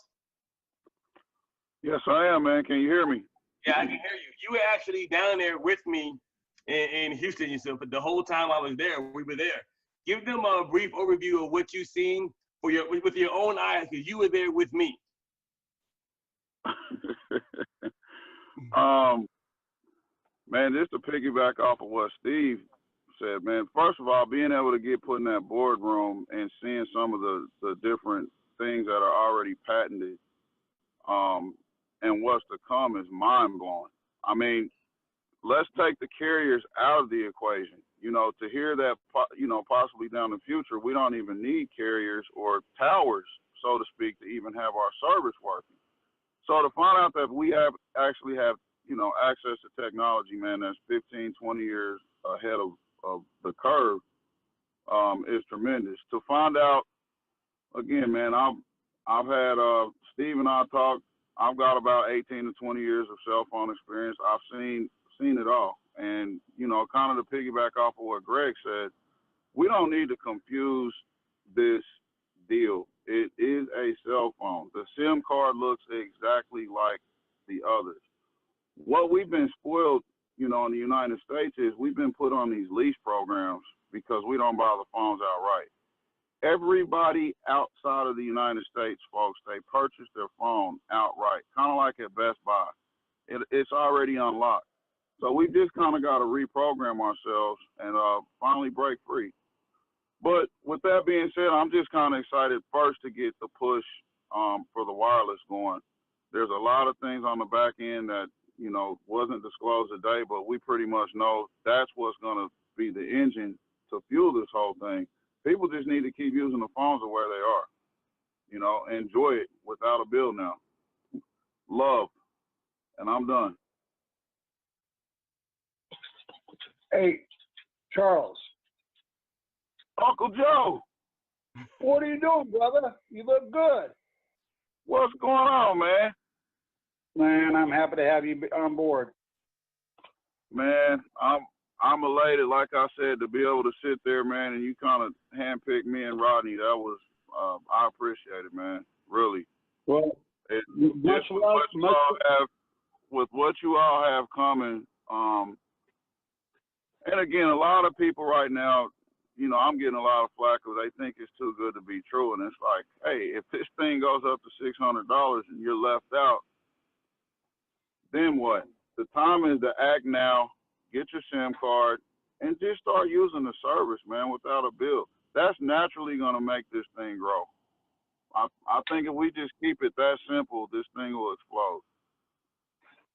Yes, I am, man. Can you hear me? Yeah, I can hear you. You were actually down there with me in Houston, but the whole time I was there, we were there. Give them a brief overview of what you've seen with your own eyes, because you were there with me. Man, just to piggyback off of what Steve said, man, first of all, being able to get put in that boardroom and seeing some of the different things that are already patented and what's to come is mind-blowing. I mean, let's take the carriers out of the equation. To hear that, possibly down the future, we don't even need carriers or towers, so to speak, to even have our service working. So to find out that we actually have access to technology, man, that's 15, 20 years ahead of the curve is tremendous. To find out, again, man, I've had, Steve and I talked, I've got about 18 to 20 years of cell phone experience. I've seen it all. And, kind of to piggyback off of what Greg said, we don't need to confuse this deal. It is a cell phone. The SIM card looks exactly like the others. What we've been spoiled, in the United States is we've been put on these lease programs because we don't buy the phones outright. Everybody outside of the United States, folks, they purchase their phone outright, kind of like at Best Buy. It's already unlocked. So we just kind of got to reprogram ourselves and finally break free. But with that being said, I'm just kind of excited first to get the push for the wireless going. There's a lot of things on the back end that, wasn't disclosed today, but we pretty much know that's what's going to be the engine to fuel this whole thing. People just need to keep using the phones of where they are, enjoy it without a bill now. Love. And I'm done. Hey, Charles. Uncle Joe. What are you doing, brother? You look good. What's going on, man? Man, I'm happy to have you on board. Man, I'm elated, like I said, to be able to sit there, man, and you kind of handpicked me and Rodney. That was, I appreciate it, man. Really. Well, much love. With what you all have coming, and again, a lot of people right now, you know, I'm getting a lot of flack because they think it's too good to be true, and it's like, hey, if this thing goes up to $600 and you're left out, then what? The time is to act now. Get your SIM card and just start using the service, man, without a bill. That's naturally going to make this thing grow. I think if we just keep it that simple, this thing will explode.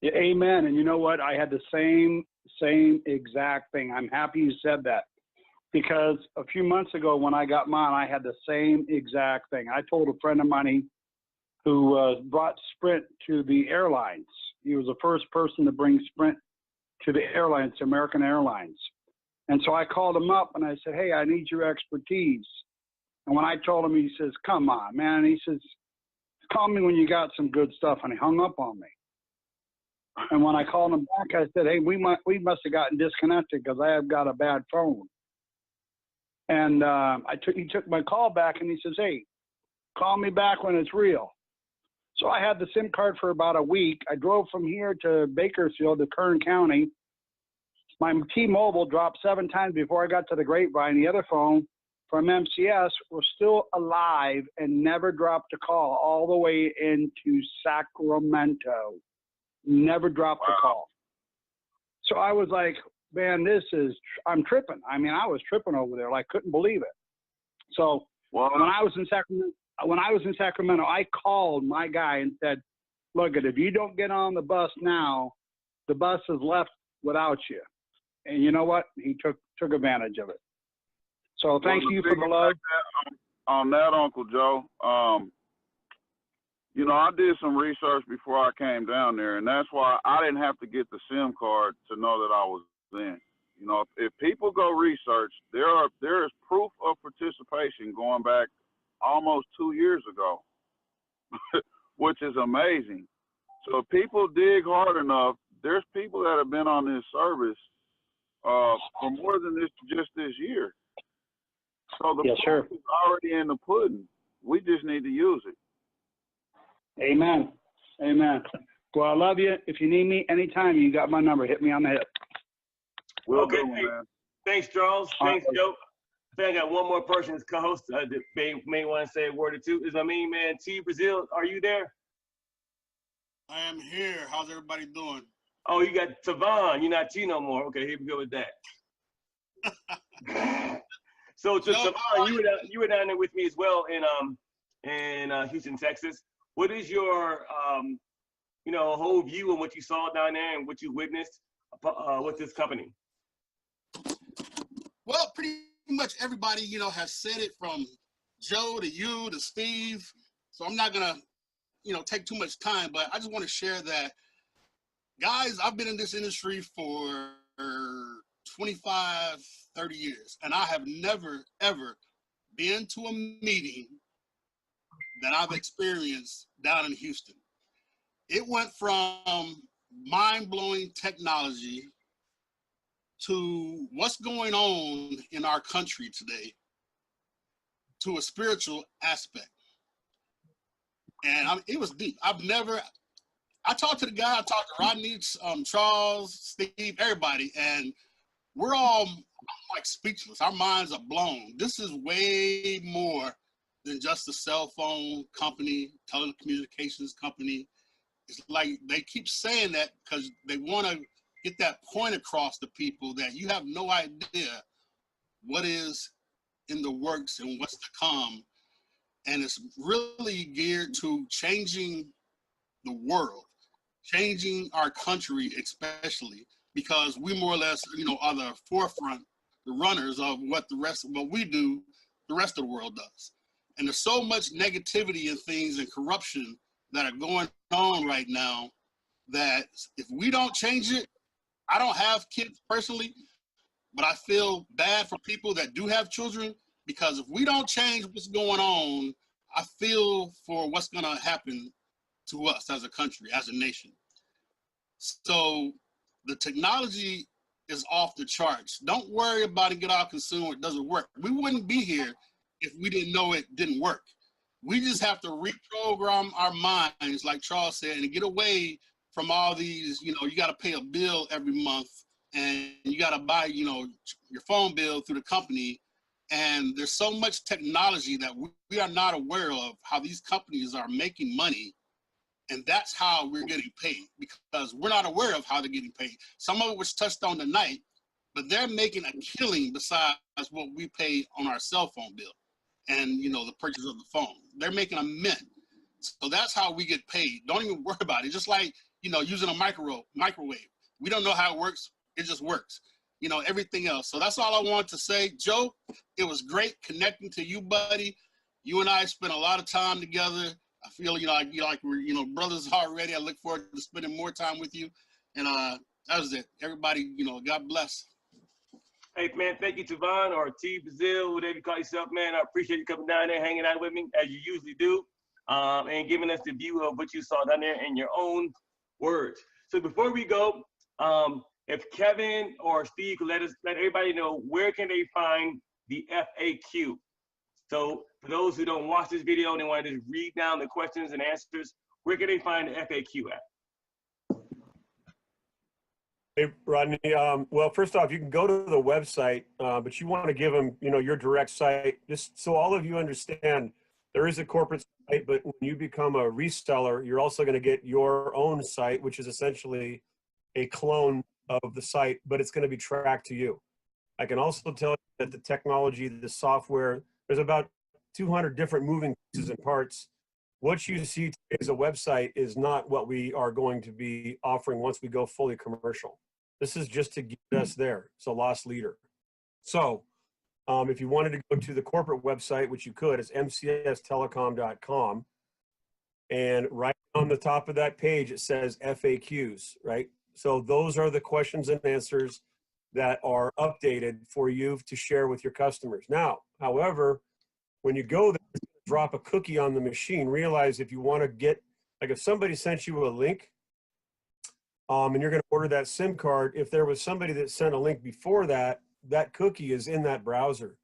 Yeah, amen. And you know what? I had the same exact thing. I'm happy you said that, because a few months ago when I got mine, I had the same exact thing. I told a friend of mine who brought Sprint to the airlines. He was the first person to bring Sprint to the airlines, to American Airlines. And so I called him up and I said, hey, I need your expertise. And when I told him, he says, come on, man. He says, call me when you got some good stuff. And he hung up on me. And when I called him back, I said, hey, we must have gotten disconnected because I have got a bad phone. And he took my call back and he says, hey, call me back when it's real. So I had the SIM card for about a week. I drove from here to Bakersfield to Kern County. My T-Mobile dropped 7 times before I got to the Grapevine. The other phone from MCS was still alive and never dropped a call all the way into Sacramento. Never dropped a call. So I was like, man, I'm tripping. I mean, I was tripping over there. Like, couldn't believe it. So when I was in Sacramento, I called my guy and said, look, if you don't get on the bus now, the bus is left without you. And you know what? He took advantage of it. So thank you for the love. On that, Uncle Joe, you know, I did some research before I came down there, and that's why I didn't have to get the SIM card to know that I was in. You know, if people go research, there is proof of participation going back almost 2 years ago, which is amazing. So if people dig hard enough, there's people that have been on this service for more than just this year. So the proof is already in the pudding. We just need to use it. Amen. Amen. Well, I love you. If you need me anytime, you got my number. Hit me on the hip. Okay. Thanks, Charles. Thanks, Joe. I think I got one more person as co-host that may want to say a word or two. Is my main man T Brazil? Are you there? I am here. How's everybody doing? Oh, you got Tavon. You're not T no more. Okay, here we go with that. So, Tavon, you were down there with me as well in Houston, Texas. What is your whole view on what you saw down there and what you witnessed with this company? Well, pretty much everybody, has said it, from Joe to you to Steve. So I'm not gonna, take too much time, but I just want to share that, guys, I've been in this industry for 25, 30 years, and I have never, ever been to a meeting that I've experienced down in Houston. It went from mind-blowing technology to what's going on in our country today, to a spiritual aspect. And it was deep. I talked to the guy, I talked to Rodney, Charles, Steve, everybody, and we're all like speechless. Our minds are blown. This is way more than just a cell phone company, telecommunications company. It's like they keep saying that because they want to get that point across to people that you have no idea what is in the works and what's to come. And it's really geared to changing the world, changing our country especially, because we more or less, are the forefront, the runners of what we do, the rest of the world does. And there's so much negativity and things and corruption that are going on right now that if we don't change it, I don't have kids personally, but I feel bad for people that do have children, because if we don't change what's going on, I feel for what's going to happen to us as a country, as a nation. So the technology is off the charts. Don't worry about it, get all consumed, it doesn't work. We wouldn't be here if we didn't know it didn't work. We just have to reprogram our minds, like Charles said, and get away from all these, you got to pay a bill every month and you got to buy, your phone bill through the company. And there's so much technology that we are not aware of how these companies are making money. And that's how we're getting paid, because we're not aware of how they're getting paid. Some of it was touched on tonight, but they're making a killing besides what we pay on our cell phone bill and, the purchase of the phone. They're making a mint. So that's how we get paid. Don't even worry about it. Just like, using a microwave. We don't know how it works. It just works. Everything else. So that's all I wanted to say. Joe, it was great connecting to you, buddy. You and I spent a lot of time together. I feel, like we're, brothers already. I look forward to spending more time with you. And that was it. Everybody, God bless. Hey, man, thank you, Tavon, or T Brazil, whatever you call yourself, man. I appreciate you coming down there, hanging out with me, as you usually do, and giving us the view of what you saw down there in your own words. So before we go, if Kevin or Steve could let everybody know, where can they find the FAQ? So for those who don't watch this video and they want to just read down the questions and answers, where can they find the FAQ at? Hey, Rodney. Well, first off, you can go to the website, but you want to give them, your direct site, just so all of you understand. There is a corporate site, but when you become a reseller, you're also going to get your own site, which is essentially a clone of the site, but it's going to be tracked to you. I can also tell you that the technology, the software, there's about 200 different moving pieces and parts. What you see today as a website is not what we are going to be offering once we go fully commercial. This is just to get us there. It's a loss leader. So if you wanted to go to the corporate website, which you could, it's MCStelecom.com. And right on the top of that page, it says FAQs, right? So those are the questions and answers that are updated for you to share with your customers. Now, however, when you go there, drop a cookie on the machine, realize if you want to get, like if somebody sent you a link and you're going to order that SIM card, if there was somebody that sent a link before that, that cookie is in that browser.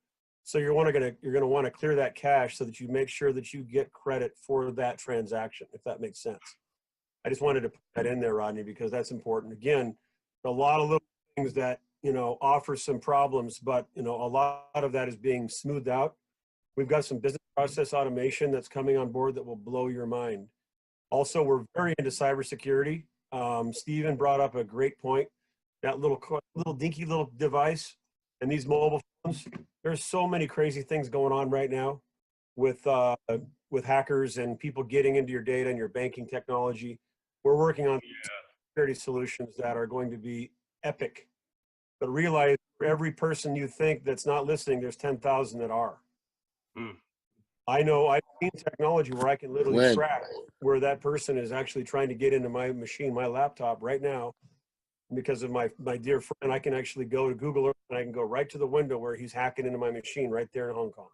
So you're going to want to clear that cache so that you make sure that you get credit for that transaction, if that makes sense. I just wanted to put that in there, Rodney, because that's important. Again, a lot of little things that, offer some problems, but, a lot of that is being smoothed out. We've got some business process automation that's coming on board that will blow your mind. Also, we're very into cybersecurity. Steven brought up a great point. That little dinky little device and these mobile phones. There's so many crazy things going on right now with hackers and people getting into your data and your banking technology. We're working on security solutions that are going to be epic. But realize for every person you think that's not listening, there's 10,000 that are. I know I've seen technology where I can literally track where that person is actually trying to get into my machine, my laptop right now, because of my dear friend. I can actually go to Google Earth and I can go right to the window where he's hacking into my machine right there in Hong Kong.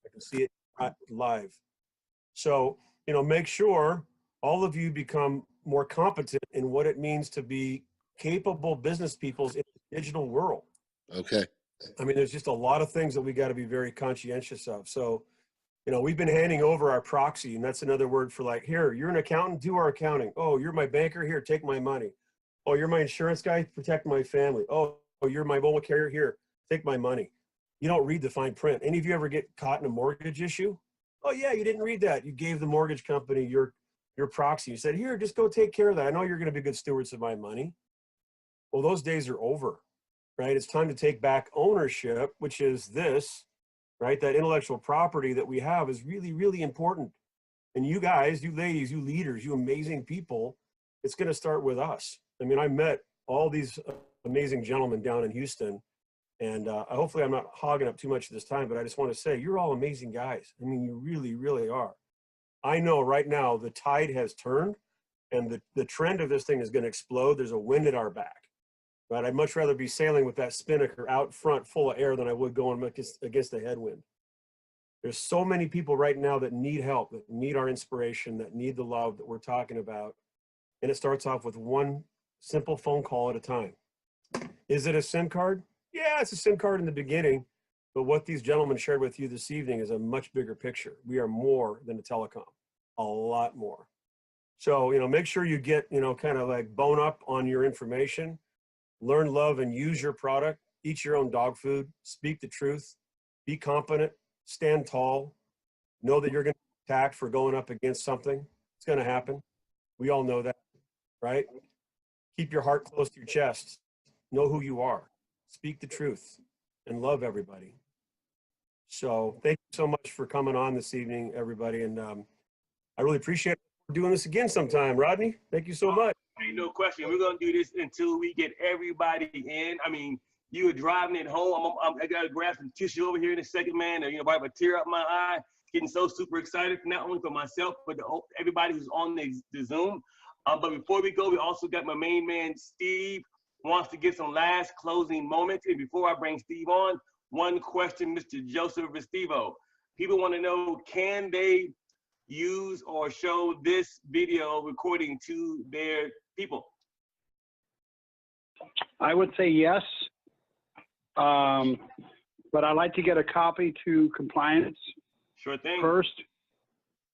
I can see it live. So, make sure all of you become more competent in what it means to be capable business people in the digital world. Okay. I mean, there's just a lot of things that we got to be very conscientious of. So, we've been handing over our proxy, and that's another word for like, here, you're an accountant, do our accounting. Oh, you're my banker, here, take my money. Oh, you're my insurance guy, protect my family. Oh, you're my mobile carrier, here, take my money. You don't read the fine print. Any of you ever get caught in a mortgage issue? Oh yeah, you didn't read that. You gave the mortgage company your proxy. You said, here, just go take care of that. I know you're going to be good stewards of my money. Well, those days are over, right? It's time to take back ownership, which is this, right? That intellectual property that we have is really, really important. And you guys, you ladies, you leaders, you amazing people, it's going to start with us. I mean, I met all these amazing gentlemen down in Houston, and hopefully I'm not hogging up too much of this time, but I just want to say, you're all amazing guys. I mean, you really, really are. I know right now the tide has turned, and the trend of this thing is going to explode. There's a wind at our back. Right, I'd much rather be sailing with that spinnaker out front full of air than I would going against the headwind. There's so many people right now that need help, that need our inspiration, that need the love that we're talking about. And it starts off with one simple phone call at a time. Is it a SIM card? Yeah, it's a SIM card in the beginning, but what these gentlemen shared with you this evening is a much bigger picture. We are more than a telecom, a lot more. So, you know, make sure you get, you know, kind of like bone up on your information, learn, love, and use your product, eat your own dog food, speak the truth, be confident, stand tall, know that you're going to be attacked for going up against something. It's going to happen. We all know that, right? Keep your heart close to your chest. Know who you are. Speak the truth and love everybody. So thank you so much for coming on this evening, everybody. And I really appreciate doing this again sometime. Rodney, thank you so much. Ain't no question. We're going to do this until we get everybody in. I mean, you were driving it home. I got to grab some tissue over here in a second, man. You know, wipe a tear up my eye. Getting so super excited, not only for myself, but everybody who's on the Zoom. But before we go, we also got my main man, Steve, wants to get some last closing moments. And before I bring Steve on, one question, Mr. Joseph Restivo. People want to know, can they use or show this video recording to their people? I would say yes, but I'd like to get a copy to compliance Sure thing. first.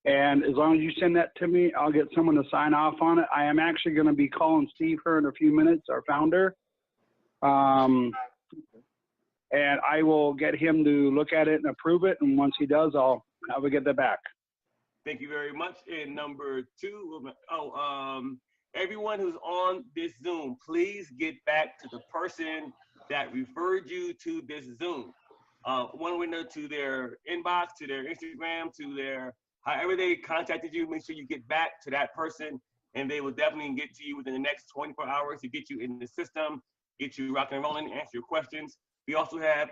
And as long as you send that to me, I'll get someone to sign off on it. I am actually going to be calling Steve here in a few minutes, our founder. And I will get him to look at it and approve it. And once he does, I will get that back. Thank you very much. And number two, everyone who's on this Zoom, please get back to the person that referred you to this Zoom. One window to their inbox, to their Instagram, to their, however they contacted you, make sure you get back to that person, and they will definitely get to you within the next 24 hours to get you in the system, get you rocking and rolling, answer your questions. We also have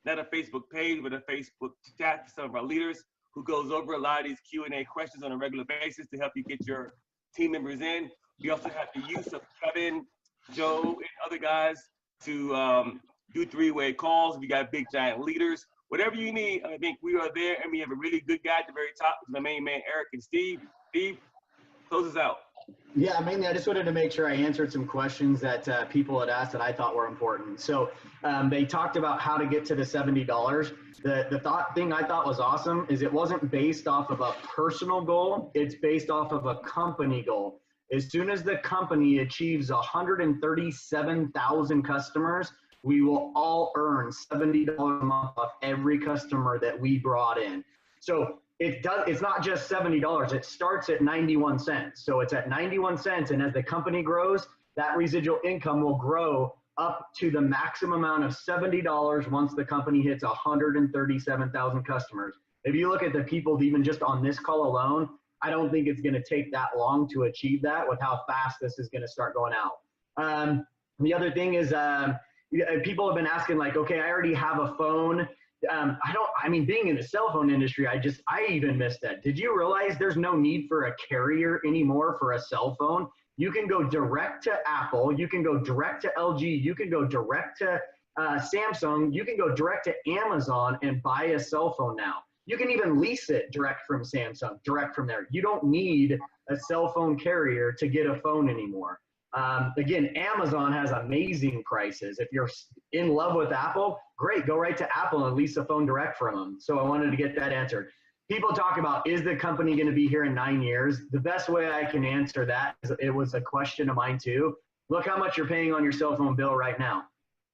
not a Facebook page, but a Facebook chat for some of our leaders who goes over a lot of these Q&A questions on a regular basis to help you get your team members in. We also have the use of Kevin, Joe, and other guys to do three-way calls. We got big giant leaders. Whatever you need, I think we are there, and we have a really good guy at the very top, my main man, Eric and Steve. Steve, close us out. Yeah, mainly I just wanted to make sure I answered some questions that people had asked that I thought were important. So they talked about how to get to the $70. The thing I thought was awesome is it wasn't based off of a personal goal. It's based off of a company goal. As soon as the company achieves 137,000 customers, we will all earn $70 a month off every customer that we brought in. So it's not just $70. It starts at 91 cents. So it's at 91 cents. And as the company grows, that residual income will grow up to the maximum amount of $70 once the company hits 137,000 customers. If you look at the people even just on this call alone, I don't think it's going to take that long to achieve that with how fast this is going to start going out. The other thing is people have been asking like, okay, I already have a phone. Being in the cell phone industry, I even missed that. Did you realize there's no need for a carrier anymore for a cell phone? You can go direct to Apple. You can go direct to LG. You can go direct to Samsung. You can go direct to Amazon and buy a cell phone now. You can even lease it direct from Samsung, direct from there. You don't need a cell phone carrier to get a phone anymore. Again, Amazon has amazing prices. If you're in love with Apple, great, go right to Apple and lease a phone direct from them. So I wanted to get that answered. People talk about, is the company going to be here in 9 years? The best way I can answer that is, it was a question of mine too. Look how much you're paying on your cell phone bill right now.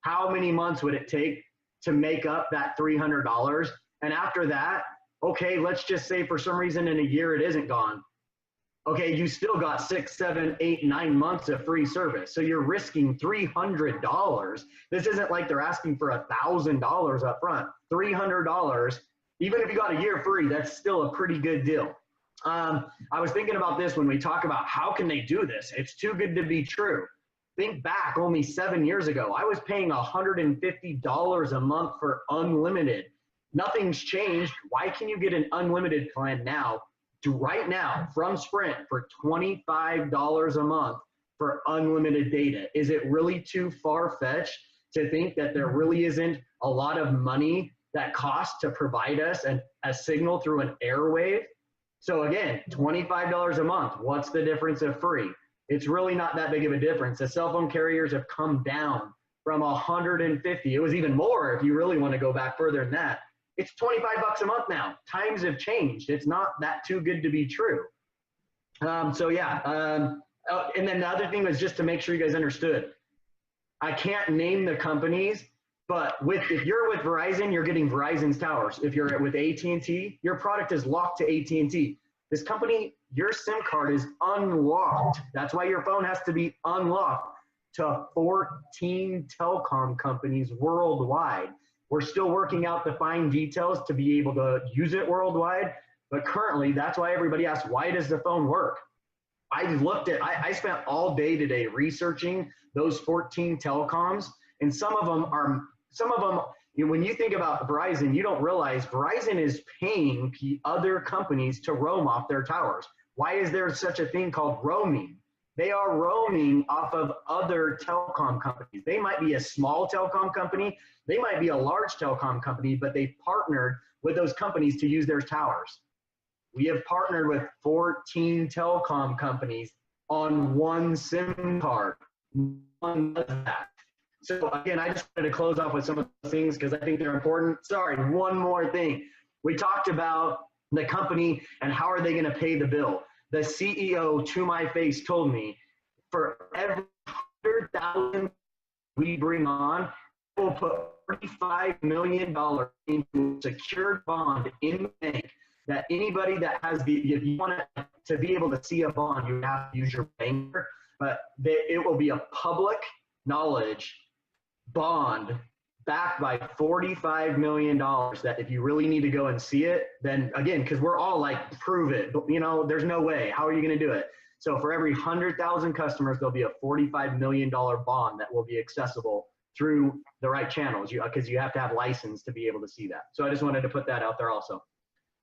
How many months would it take to make up that $300? And after that, okay, let's just say for some reason in a year it isn't gone. Okay, you still got 6, 7, 8, 9 months of free service. So you're risking $300. This isn't like they're asking for $1,000 up front. $300, even if you got a year free, that's still a pretty good deal. I was thinking about this when we talk about how can they do this? It's too good to be true. Think back only 7 years ago. I was paying $150 a month for unlimited. Nothing's changed. Why can you get an unlimited plan now? Right now from Sprint for $25 a month for unlimited data. Is it really too far-fetched to think that there really isn't a lot of money that costs to provide us a signal through an airwave? So again, $25 a month. What's the difference of free? It's really not that big of a difference. The cell phone carriers have come down from 150. It was even more if you really want to go back further than that. It's 25 bucks a month now. Times have changed. It's not that too good to be true. So yeah. And then the other thing was just to make sure you guys understood. I can't name the companies, but if you're with Verizon, you're getting Verizon's towers. If you're with AT&T, your product is locked to AT&T. This company, your SIM card is unlocked. That's why your phone has to be unlocked to 14 telecom companies worldwide. We're still working out the fine details to be able to use it worldwide, but currently that's why everybody asks, why does the phone work? I spent all day today researching those 14 telecoms, and some of them, when you think about Verizon, you don't realize Verizon is paying other companies to roam off their towers. Why is there such a thing called roaming? They are roaming off of other telecom companies. They might be a small telecom company. They might be a large telecom company, but they partnered with those companies to use their towers. We have partnered with 14 telecom companies on one SIM card. One does that. So again, I just wanted to close off with some of those things because I think they're important. Sorry, one more thing. We talked about the company and how are they going to pay the bill. The CEO to my face told me for every 100,000 we bring on, we'll put $35 million into a secured bond in the bank. That anybody that has if you want to be able to see a bond, you have to use your banker, but it will be a public knowledge bond backed by $45 million that if you really need to go and see it, then again, because we're all like, prove it, but there's no way. How are you going to do it? So for every 100,000 customers, there'll be a $45 million bond that will be accessible through the right channels because you have to have license to be able to see that. So I just wanted to put that out there also.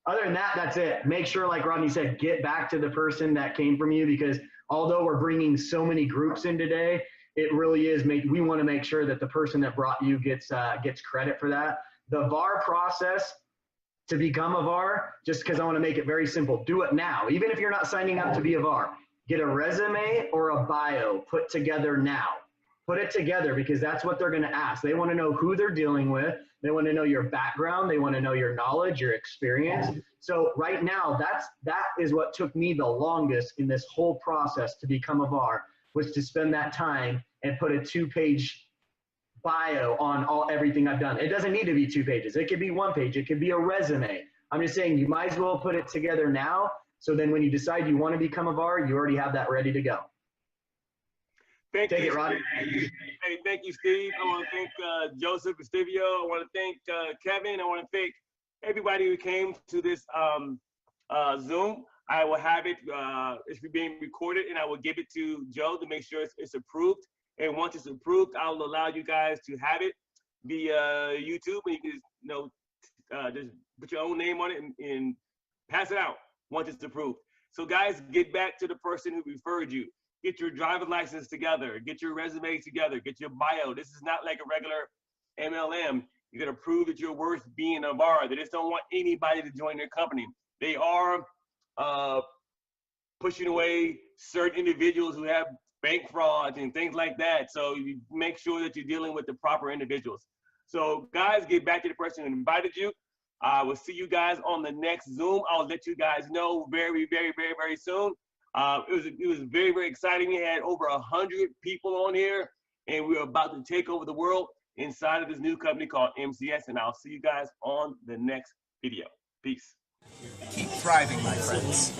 Other than that, that's it. Make sure, like Rodney said, get back to the person that came from you because although we're bringing so many groups in today, it really is we want to make sure that the person that brought you gets credit for that. The VAR process to become a VAR, just because I want to make it very simple, do it now. Even if you're not signing up to be a VAR, get a resume or a bio put together now. Put it together because that's what they're going to ask. They want to know who they're dealing with. They want to know your background. They want to know your knowledge, your experience. So right now, that is what took me the longest in this whole process to become a VAR, was to spend that time and put a 2-page bio on everything I've done. It doesn't need to be 2 pages. It could be 1 page. It could be a resume. I'm just saying you might as well put it together now. So then when you decide you want to become a VAR, you already have that ready to go. Take it, Rodney. Hey, thank you, Steve. I want to thank Joseph Estivio. I want to thank Kevin. I want to thank everybody who came to this Zoom. I will have it, it's being recorded, and I will give it to Joe to make sure it's approved. And once it's approved, I will allow you guys to have it via YouTube, and you can just put your own name on it and pass it out once it's approved. So guys, get back to the person who referred you. Get your driver's license together. Get your resume together. Get your bio. This is not like a regular MLM. You're gonna prove that you're worth being a VAR. They just don't want anybody to join their company. They are pushing away certain individuals who have bank frauds and things like that. So you make sure that you're dealing with the proper individuals. So guys, get back to the person who invited you. I will see you guys on the next Zoom. I'll let you guys know very, very, very, very soon. It was very, very exciting. We had over 100 people on here, and we're about to take over the world inside of this new company called MCS. And I'll see you guys on the next video. Peace. Keep thriving, my friends.